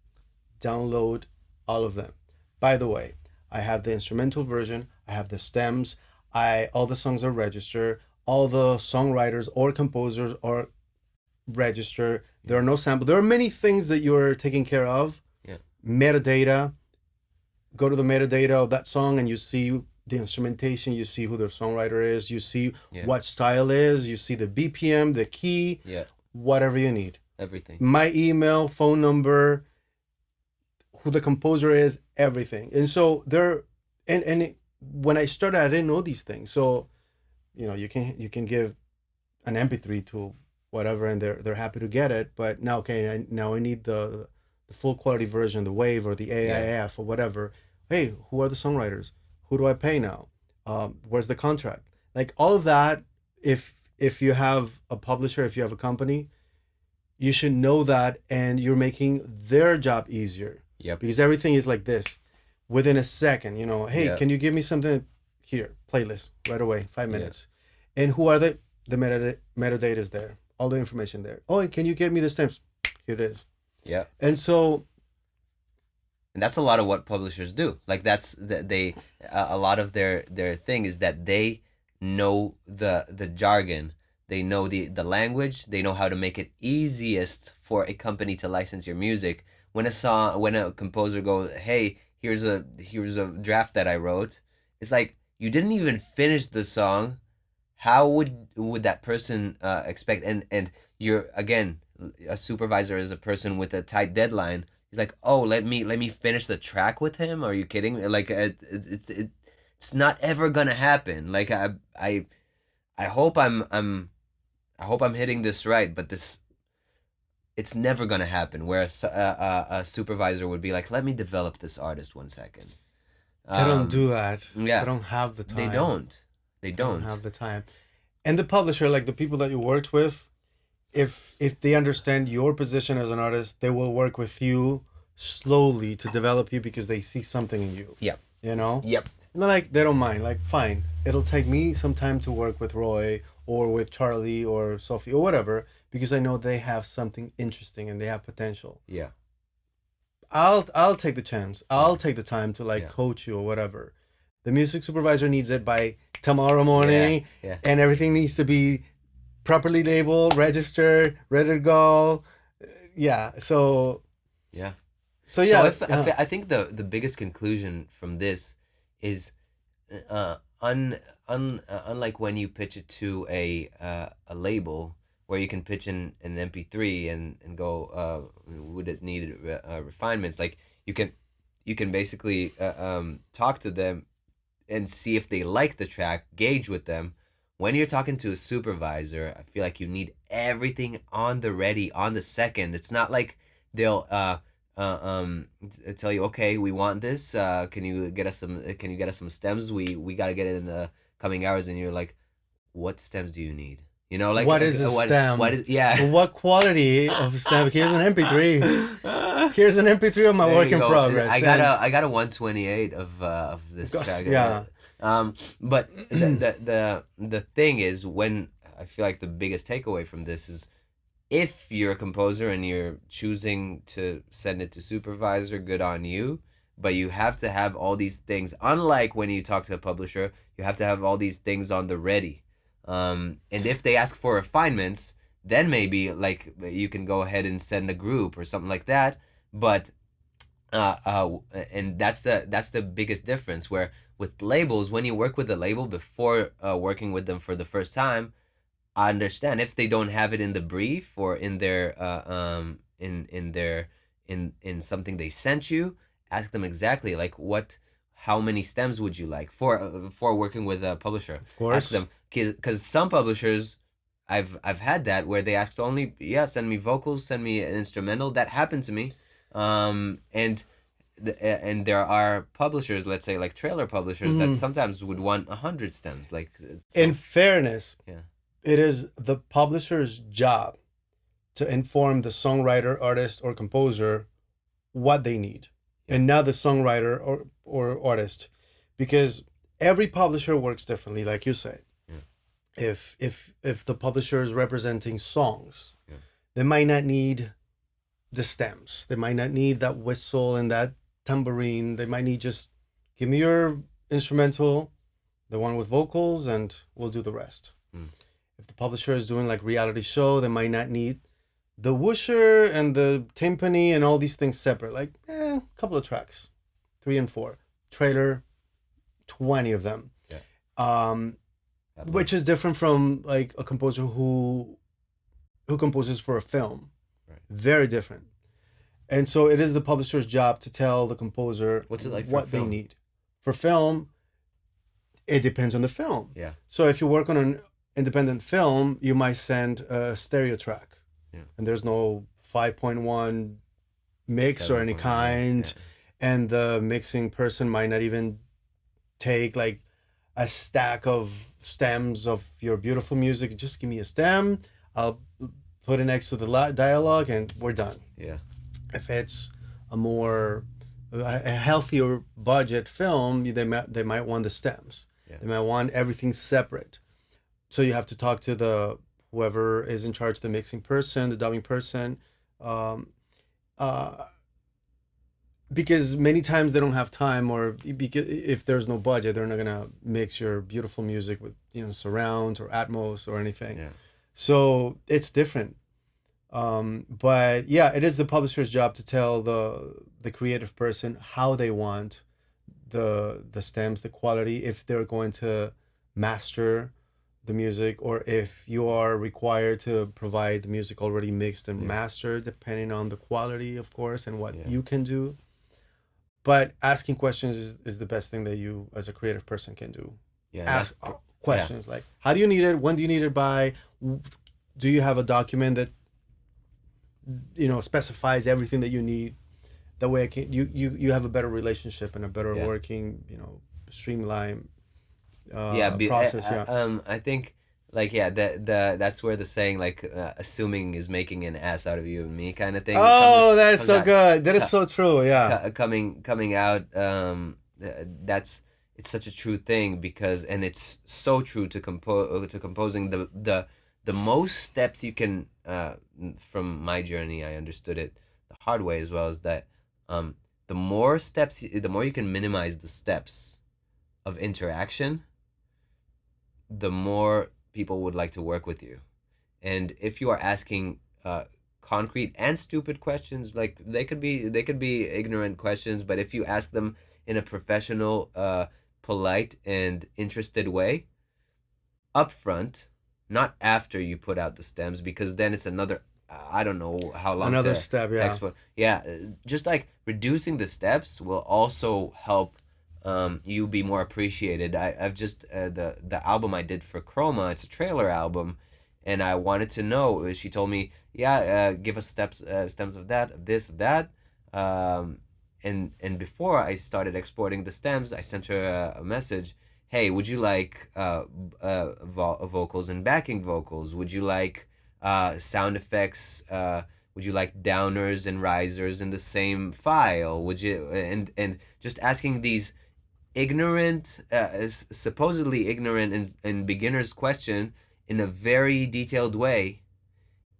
Download all of them. By the way, I have the instrumental version, I have the stems, all the songs are registered, all the songwriters or composers are registered. There are no samples. There are many things that you're taking care of. Yeah. Metadata. Go to the metadata of that song and you see the instrumentation, you see who the songwriter is, you see what style is, you see the BPM, the key, whatever you need. Everything. My email, phone number, who the composer is, everything. And so when I started, I didn't know these things. So, you can give an MP3 to whatever, and they're happy to get it. But now, okay, now I need the full quality version, the WAV or the AIF or whatever. Hey, who are the songwriters? Who do I pay now? Where's the contract? Like all of that. If you have a publisher, if you have a company, you should know that, and you're making their job easier. Yep. Because everything is like this. Within a second, hey, can you give me something here? Playlist right away, 5 minutes. And who are the metadata is there? All the information there. Oh, and can you give me the stems? Here it is. Yeah. And so, and that's a lot of what publishers do. Like that's they a lot of their thing is that they know the jargon, they know the language, they know how to make it easiest for a company to license your music. When a composer goes, hey, here's a draft that I wrote, it's like, you didn't even finish the song. How would that person expect? And you're, again, a supervisor is a person with a tight deadline. He's like, oh, let me finish the track with him. Are you kidding me? Like it's not ever gonna happen. Like I hope I'm hitting this right, but it's never gonna happen. Where a supervisor would be like, let me develop this artist 1 second. They don't do that. Yeah. They don't have the time. They don't. They don't have the time. And the publisher, like the people that you worked with, if they understand your position as an artist, they will work with you slowly to develop you because they see something in you. Yeah. Yep. And like they don't mind. Like, fine, it'll take me some time to work with Roy or with Charlie or Sophie or whatever, because I know they have something interesting and they have potential. Yeah. I'll take the chance. I'll take the time to coach you or whatever. The music supervisor needs it by tomorrow morning, and everything needs to be properly labeled, registered, ready to go. Yeah. So. Yeah. So yeah. I think the biggest conclusion from this is, unlike when you pitch it to a label where you can pitch in an MP3 and go, would it need refinements? Like you can basically talk to them and see if they like the track, gauge with them. When you're talking to a supervisor, I feel like you need everything on the ready, on the second. It's not like they'll tell you, okay, we want this. Can you get us some stems? We gotta get it in the coming hours. And you're like, what stems do you need? Like what is a stem? What is what quality of stem? Here's an MP3. Here's an MP3 of my work in progress. I got a 128 of this track. Yeah. But the thing is, when I feel like the biggest takeaway from this is, if you're a composer and you're choosing to send it to supervisor, good on you. But you have to have all these things. Unlike when you talk to a publisher, you have to have all these things on the ready. And if they ask for refinements, then maybe like you can go ahead and send a group or something like that. But uh, uh, and that's the biggest difference. Where with labels, when you work with a label before working with them for the first time, I understand if they don't have it in the brief or in their in something they sent you. Ask them exactly like how many stems would you like for working with a publisher. Of Ask course. them because some publishers, I've had that where they asked only, yeah, send me vocals, send me an instrumental. That happened to me, and there are publishers, let's say like trailer publishers, that Mhm. sometimes would want 100 stems, like In so. fairness, Yeah, it is the publisher's job to inform the songwriter, artist, or composer what they need, yeah, and not the songwriter or artist, because every publisher works differently, like you said. yeah, If the publisher is representing songs, yeah, they might not need the stems. They might not need that whistle and that tambourine. They might need just give me your instrumental, the one with vocals, and we'll do the rest. mm, If the publisher is doing like reality show, they might not need the whoosher and the timpani and all these things separate. Like, a couple of tracks, 3 and 4. Trailer, 20 of them. yeah, Um, at which is least. different from like a composer who composes for a film. Right. Very different. And so it is the publisher's job to tell the composer What's it like for what they film? need. For film, it depends on the film. Yeah, So if you work on an independent film, you might send a stereo track, yeah, and there's no 5.1 mix or any 7.1. Yeah, kind, yeah, and the mixing person might not even take like a stack of stems of your beautiful music. Just give me a stem. I'll put it next to the dialogue, and we're done. yeah, If it's a healthier budget film, they might want the stems. yeah, They might want everything separate. So you have to talk to the whoever is in charge, the mixing person, the dubbing person, um, uh, because many times they don't have time, or because if there's no budget, they're not gonna mix your beautiful music with surrounds or Atmos or anything. yeah, So it's different. But yeah, it is the publisher's job to tell the creative person how they want the stems, the quality, if they're going to master the music, or if you are required to provide the music already mixed and yeah, mastered, depending on the quality, of course, and what yeah, you can do. But asking questions is the best thing that you as a creative person can do. yeah. And Ask yeah, questions like, how do you need it? When do you need it by? Do you have a document that specifies everything that you need? That way, you have a better relationship and a better yeah, working, streamline yeah. process. Yeah. I think like yeah, that's where the saying like assuming is making an ass out of you and me kind of thing Oh, that's comes so out. good. That is co- so true. Yeah. Coming out. That's it's such a true thing because and it's so true to composing the most steps you can from my journey. I understood it the hard way as well, is that um the more steps the more you can minimize the steps of interaction, the more people would like to work with you. And if you are asking concrete and stupid questions, like they could be ignorant questions, but if you ask them in a professional, polite, and interested way, upfront, not after you put out the stems, because then it's another. I don't know how long Another step. to Yeah. export. Yeah, just like reducing the steps will also help you be more appreciated. I've just the album I did for Chroma. It's a trailer album, and I wanted to know. She told me, yeah, give us stems of that, of this, of that. Um, and before I started exporting the stems, I sent her a message. Hey, would you like vocals and backing vocals? Would you like sound effects? Would you like downers and risers in the same file? Would you and just asking these ignorant, supposedly ignorant and beginner's question in a very detailed way,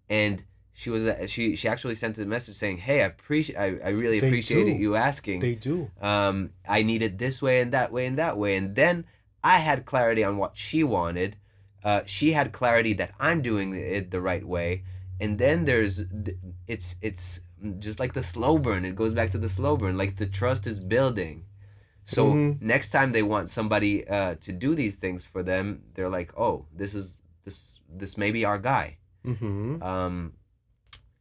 and she actually sent a message saying, "Hey, I really They appreciated do. you asking. They do. I need it this way and that way and that way." And then I had clarity on what she wanted. she had clarity that I'm doing it the right way, and then it's just like the slow burn. It goes back to the slow burn. Like the trust is building. So Mm-hmm. next time they want somebody to do these things for them, they're like, oh, this may be our guy. Mm-hmm.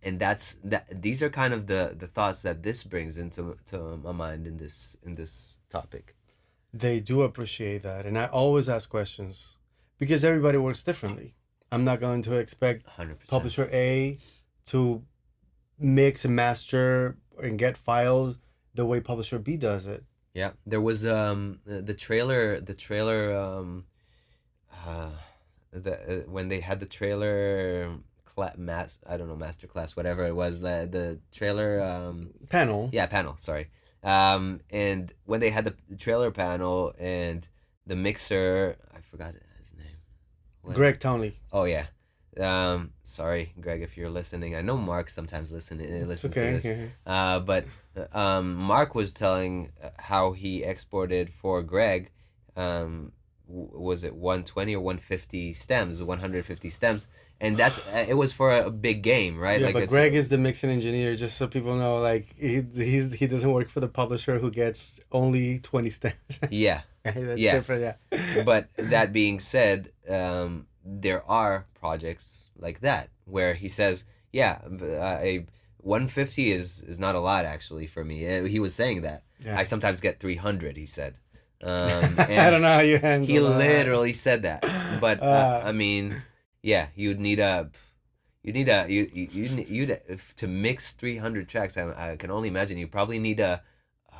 And that's that. These are kind of the thoughts that this brings into my mind in this topic. They do appreciate that, and I always ask questions because everybody works differently. I'm not going to expect 100%. publisher A to mix and master and get files the way publisher B does it. Yeah, there was the trailer uh when they had the trailer I don't know, master class, whatever it was, the trailer Panel. yeah, panel, sorry. And when they had the trailer panel and the mixer, I forgot his name. What? Greg Townley. Oh yeah. Sorry, Greg, if you're listening. I know Mark sometimes listens to Okay. this. Yeah. But Mark was telling how he exported for Greg. Was it 120 or 150 stems? 150 stems, and that's it was for a big game, right? Yeah, Like but it's Greg is the mixing engineer, just so people know. Like he doesn't work for the publisher who gets only 20 stems. yeah. That's Yeah. different. Yeah. But that being said, there are projects like that where he says, yeah, a 150 is not a lot actually for me. He was saying that. Yeah. I sometimes get 300, he said. I don't know how you handle He that. literally said that. But I mean, yeah, you'd need to mix 300 tracks. I can only imagine you probably need a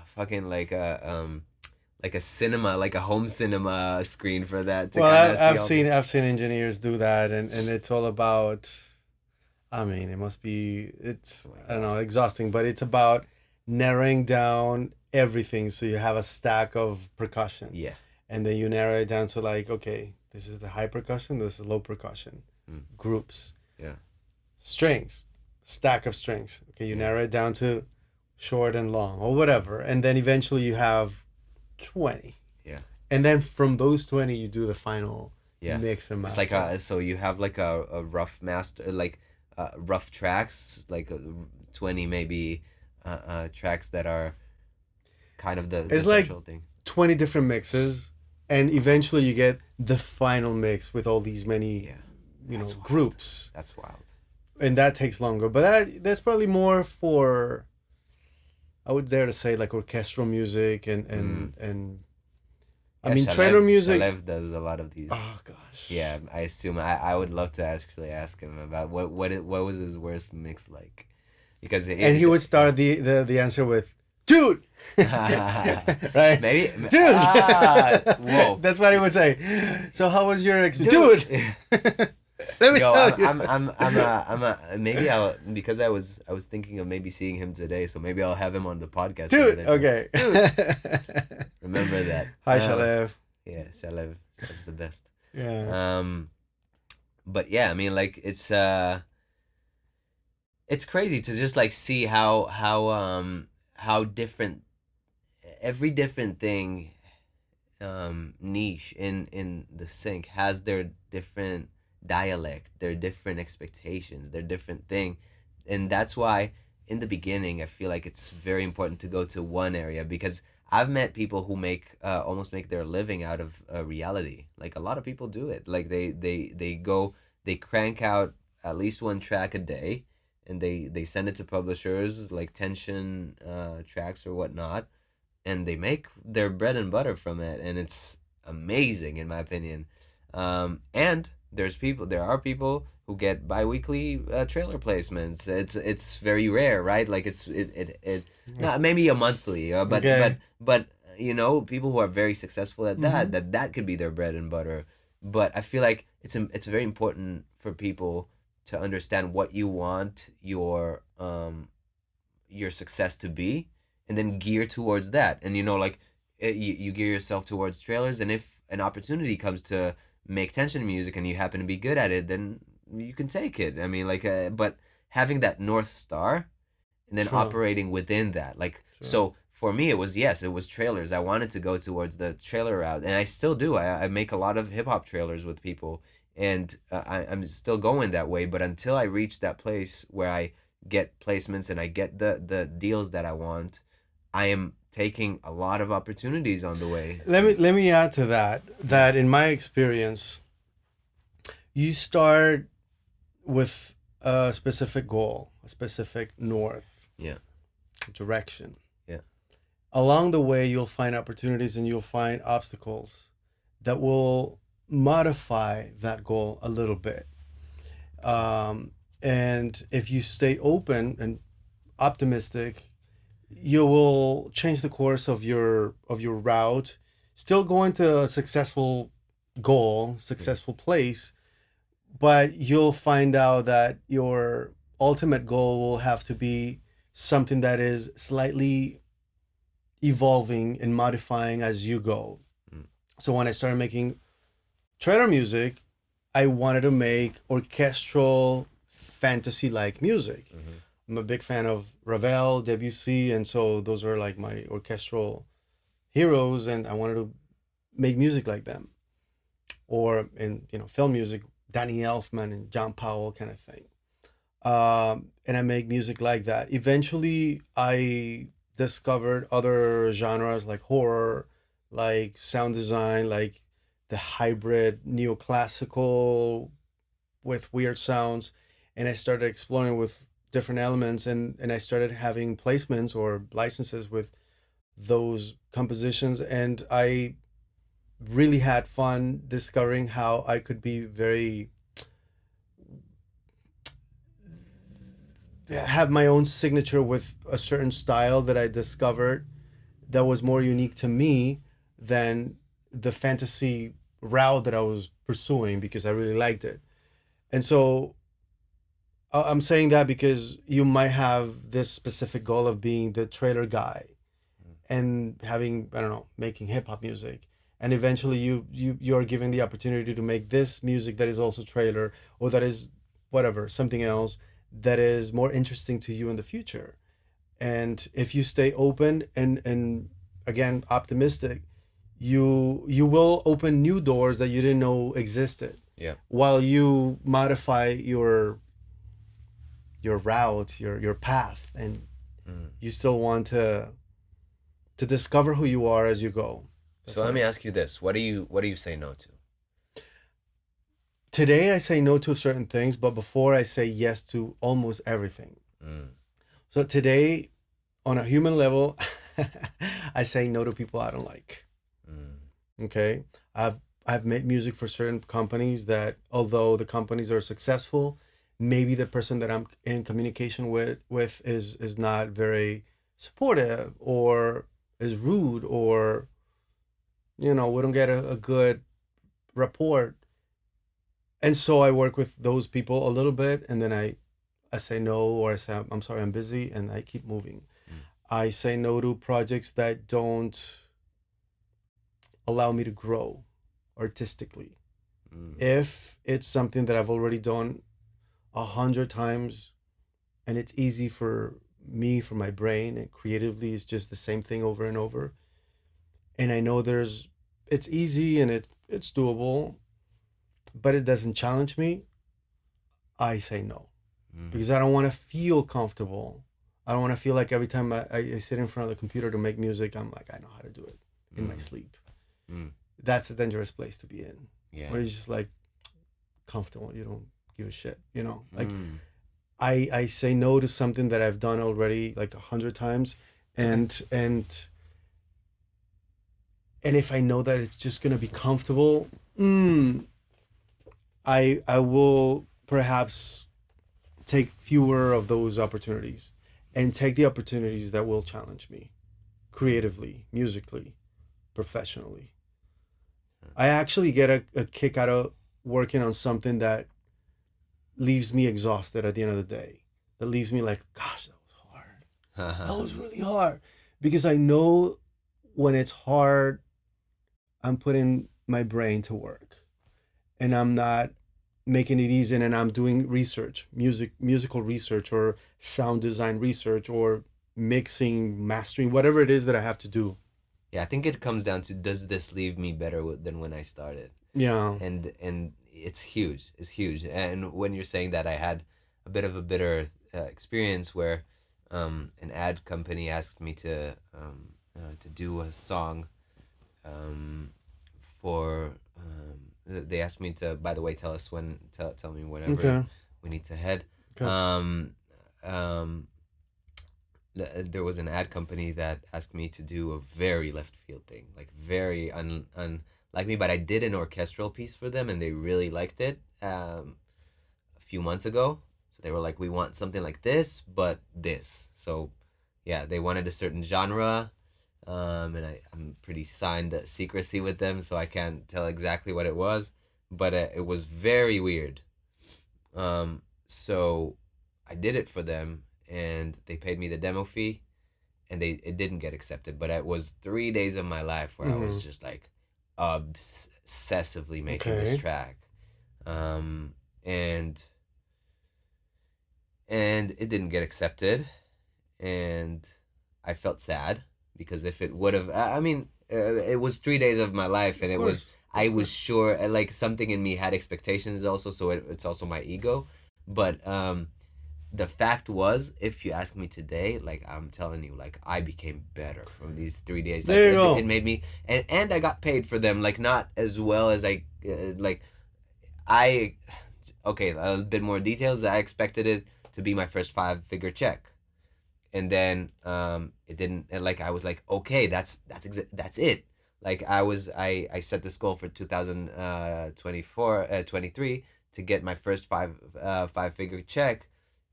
fucking like a cinema, like a home cinema screen for that to Well, kind of see I've all seen I've seen engineers do that, and it's all about. I mean, it must be it's Oh my I don't know, exhausting, but it's about narrowing down everything so you have a stack of percussion, yeah. and then you narrow it down to like, okay, this is the high percussion, this is low percussion, Mm. groups, Yeah. strings, stack of strings. Okay, you Yeah. narrow it down to short and long or whatever, and then eventually you have 20. Yeah. And then from those 20, you do the final Yeah. mix and It's master. like so you have like a rough master, like rough tracks, like 20 maybe tracks that are kind of the It's like central thing. 20 different mixes, and eventually you get the final mix with all these many, Yeah. you know, That's wild. groups, That's wild. and that takes longer. But that's probably more for, I would dare to say, like orchestral music and I Yeah, mean trailer music. Shalev does a lot of these. Oh gosh. Yeah, I assume I would love to actually ask him about what was his worst mix like, because And he would start the answer with, dude. Right? maybe Dude. whoa. That's what he would say. So how was your Dude. Let me Yo, tell you. maybe I'll, because I was thinking of maybe seeing him today, so maybe I'll have him on the podcast. Dude, another time. okay. Remember that. Hi, Shalev. Yeah, Shalev. Shalev's the best. Yeah. But yeah, I mean, like it's crazy to just like see how different every different thing niche in the sync has their different dialect, their different expectations, their different thing. And that's why in the beginning I feel like it's very important to go to one area, because I've met people who make almost make their living out of reality. Like a lot of people do it. Like they crank out at least one track a day, and they send it to publishers like tension tracks or whatnot, and they make their bread and butter from it, and it's amazing in my opinion. And there are people who get bi-weekly trailer placements. It's very rare, right? Like it not maybe a monthly, but Okay. but you know, people who are very successful at that could be their bread and butter. But I feel like it's very important for people to understand what you want your success to be, and then gear towards that. And you know, like you gear yourself towards trailers, and if an opportunity comes to make tension music and you happen to be good at it, then you can take it. I mean, like but having that north star and then Sure. operating within that, like Sure. so for me it was trailers. I wanted to go towards the trailer route, and I still do. I make a lot of hip-hop trailers with people, and I'm still going that way. But until I reach that place where I get placements and I get the deals that I want, I am taking a lot of opportunities on the way. Let me add to that. Yeah. That in my experience, you start with a specific goal, a specific north Yeah. direction. Yeah. Along the way, you'll find opportunities and you'll find obstacles that will modify that goal a little bit. And if you stay open and optimistic, you will change the course of your route, still going to a successful goal, successful place, but you'll find out that your ultimate goal will have to be something that is slightly evolving and modifying as you go. Mm. So when I started making trailer music, I wanted to make orchestral fantasy like music. Mm-hmm. I'm a big fan of Ravel, Debussy, and so those are like my orchestral heroes, and I wanted to make music like them. Or in film music, Danny Elfman and John Powell kind of thing. And I make music like that. Eventually, I discovered other genres like horror, like sound design, like the hybrid neoclassical with weird sounds, and I started exploring with different elements, and I started having placements or licenses with those compositions, and I really had fun discovering how I could be very have my own signature with a certain style that I discovered that was more unique to me than the fantasy route that I was pursuing because I really liked it. And so I'm saying that because you might have this specific goal of being the trailer guy and having, I don't know, making hip hop music. And eventually you're given the opportunity to make this music that is also trailer, or that is whatever, something else that is more interesting to you in the future. And if you stay open and again optimistic, you will open new doors that you didn't know existed Yeah. while you modify your route, your path, and Mm. you still want to discover who you are as you go. That's So let what me ask you this: what do you say no to? Today I say no to certain things, but before I say yes to almost everything. Mm. So today, on a human level, I say no to people I don't like. Mm. Okay, I've made music for certain companies that, although the companies are successful, maybe the person that I'm in communication with is not very supportive, or is rude, or we don't get a good rapport. And so I work with those people a little bit, and then I say no, or I say I'm sorry, I'm busy, and I keep moving. Mm. I say no to projects that don't allow me to grow artistically. Mm. If it's something that I've already done 100 times, and it's easy for me, for my brain, and creatively it's just the same thing over and over, and I know it's easy and it's doable, but it doesn't challenge me, I say no. Mm. Because I don't want to feel comfortable. I don't want to feel like every time I sit in front of the computer to make music, I'm like, I know how to do it in my Mm. sleep. Mm. That's a dangerous place to be in, Yeah. where you're just like comfortable. You don't give a shit, Like Mm. I say no to something that I've done already like 100 times, Okay. and if I know that it's just gonna be comfortable, I will perhaps take fewer of those opportunities and take the opportunities that will challenge me creatively, musically, professionally. I actually get a kick out of working on something that leaves me exhausted at the end of the day. That leaves me like, gosh, that was hard. That was really hard. Because I know when it's hard, I'm putting my brain to work, and I'm not making it easy, and I'm doing research, musical research, or sound design research, or mixing, mastering, whatever it is that I have to do. Yeah, I think it comes down to, does this leave me better than when I started? Yeah. And it's huge. It's huge. And when you're saying that, I had a bit of a bitter experience where an ad company asked me to do a song um, for. They asked me to, by the way, tell me whenever Okay. we need to head. Okay. Um, um, there was an ad company that asked me to do a very left field thing, like very unlike me, but I did an orchestral piece for them and they really liked it a few months ago. So they were like, we want something like this, but this. So yeah, they wanted a certain genre. And I'm pretty signed secrecy with them, so I can't tell exactly what it was, but it was very weird. So I did it for them, and they paid me the demo fee, and it didn't get accepted. But it was 3 days of my life where I Mm-hmm. was just like obsessively making this Okay. track, um, and and it didn't get accepted, and I felt sad because if it would have, I mean, it was 3 days of my life, and Of it was course. I Of was course. sure like something in me had expectations also, so it's also my ego, but the fact was, if you ask me today, like I'm telling you, like I became better from these 3 days. Like There you it go. made me, and I got paid for them. Like not as well as like I. Okay, a bit more details. I expected it to be my first five-figure check, and then it didn't. And like I was like, okay, that's it. Like I set this goal for 2024 23 to get my first five-figure check,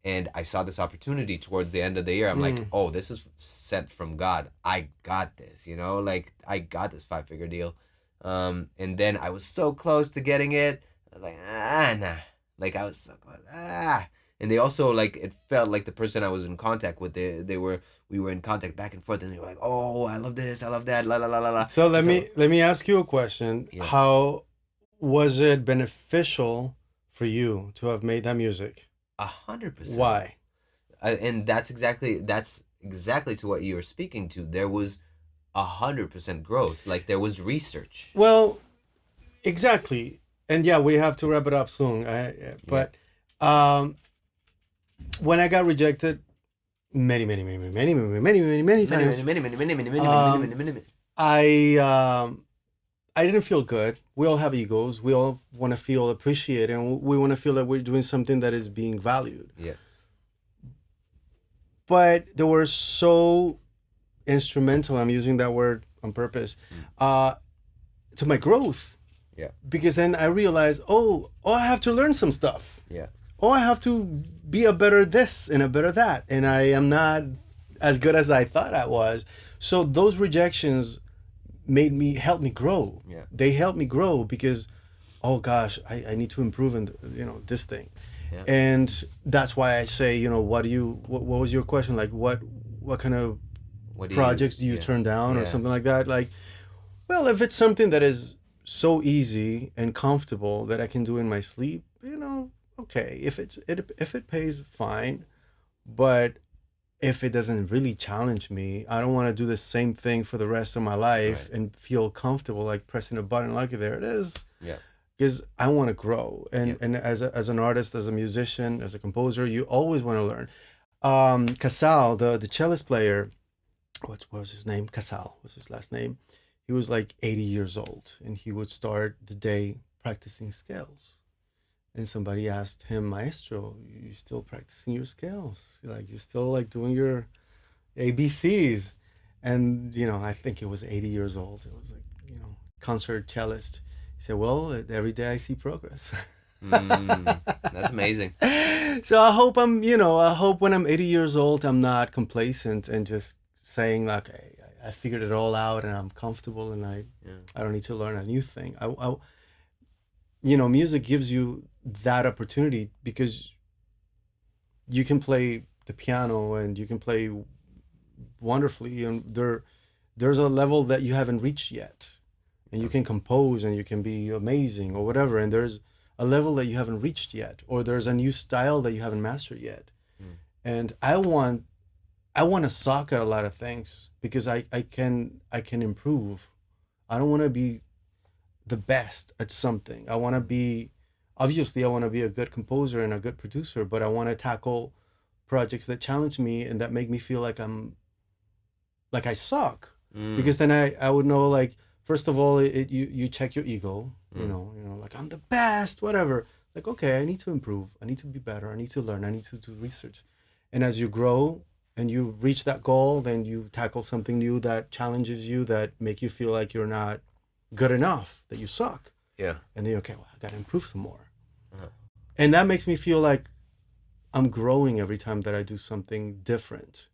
and I saw this opportunity towards the end of the year. I'm like, Mm. oh, this is sent from God. I got this, like I got this five-figure deal. And then I was so close to getting it. I was like, nah. Like I was so close. And they also, like, it felt like the person I was in contact with, they were we were in contact back and forth, and they were like, oh, I love this, I love that, la la la la la. So let So me ask you a question. yeah, How was it beneficial for you to have made that music? 100%. Why? And that's exactly to what you were speaking to. There was 100% growth. Like there was research. Well, exactly. And yeah, we have to wrap it up soon. Yeah. But um, when I got rejected many Many, many, times, many, many, many, many, many, many, many, um, many, many, many. I um, I didn't feel good. We all have egos. We all want to feel appreciated, and we want to feel that we're doing something that is being valued. Yeah. But they were so instrumental. I'm using that word on purpose Mm. uh, to my growth, Yeah. because then I realized, oh, I have to learn some stuff. Yeah. Oh, I have to be a better this and a better that, and I am not as good as I thought I was. So those rejections help me grow. Yeah. They helped me grow because, oh gosh, I need to improve in this thing, Yeah. and that's why I say, what was your question, like what kind of What do you? projects do you Yeah. turn down or Yeah. something like that? Like, well, if it's something that is so easy and comfortable that I can do in my sleep, okay. If it pays, fine. But if it doesn't really challenge me, I don't want to do the same thing for the rest of my life Right. and feel comfortable like pressing a button like there it is. Yeah. Because I want to grow, and Yeah. as an artist, as a musician, as a composer, you always want to learn. Casal, the cellist player, what was his name? Casal was his last name. He was like 80 years old, and he would start the day practicing scales. And somebody asked him, Maestro, you still practicing your scales? Like you're still like doing your ABCs? And I think it was 80 years old. It was like concert cellist. He said, well, every day I see progress. That's amazing. So I hope I hope when I'm 80 years old, I'm not complacent and just saying like, hey, I figured it all out and I'm comfortable and Yeah. I don't need to learn a new thing. Music gives you that opportunity because you can play the piano and you can play wonderfully, and there's a level that you haven't reached yet, and you can compose and you can be amazing or whatever, and there's a level that you haven't reached yet, or there's a new style that you haven't mastered yet. Mm. And I want to suck at a lot of things because I can improve. I don't want to be the best at something. I want to be obviously I want to be a good composer and a good producer, but I want to tackle projects that challenge me and that make me feel like I suck. Because then I would know, like, first of all, you check your ego, like, I'm the best, whatever. Like, okay, I need to improve. I need to be better. I need to learn. I need to do research. And as you grow and you reach that goal, then you tackle something new that challenges you, that make you feel like you're not good enough, that you suck. Yeah. And then, okay, well, I got to improve some more. And that makes me feel like I'm growing every time that I do something different.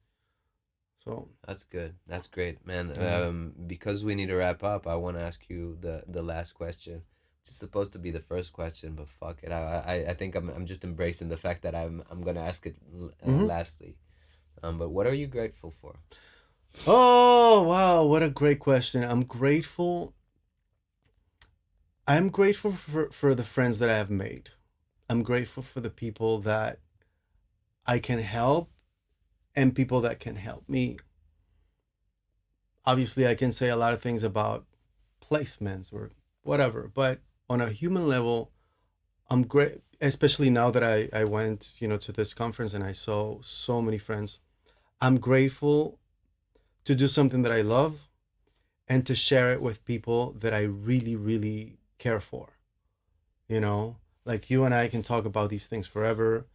So that's good. That's great, man. Because we need to wrap up, I want to ask you the last question. It's supposed to be the first question, but fuck it. I think I'm just embracing the fact that I'm gonna ask it lastly. But what are you grateful for? Oh wow, what a great question. I'm grateful for the friends that I have made. I'm grateful for the people that I can help and people that can help me. Obviously, I can say a lot of things about placements or whatever, but on a human level, I'm great, especially now that I went, to this conference and I saw so many friends. I'm grateful to do something that I love and to share it with people that I really, really care for. Like you and I can talk about these things forever,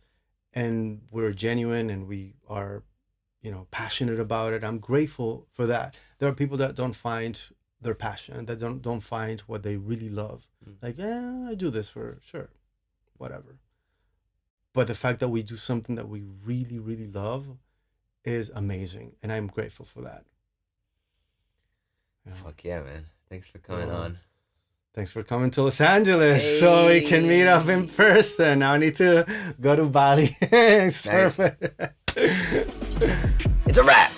and we're genuine and we are, passionate about it. I'm grateful for that. There are people that don't find their passion, that don't find what they really love. Like, I do this for sure, whatever. But the fact that we do something that we really, really love is amazing, and I'm grateful for that. Fuck yeah, man. Thanks for coming on. Thanks for coming to Los Angeles so we can meet up in person. Now I need to go to Bali and surf it. It's a wrap.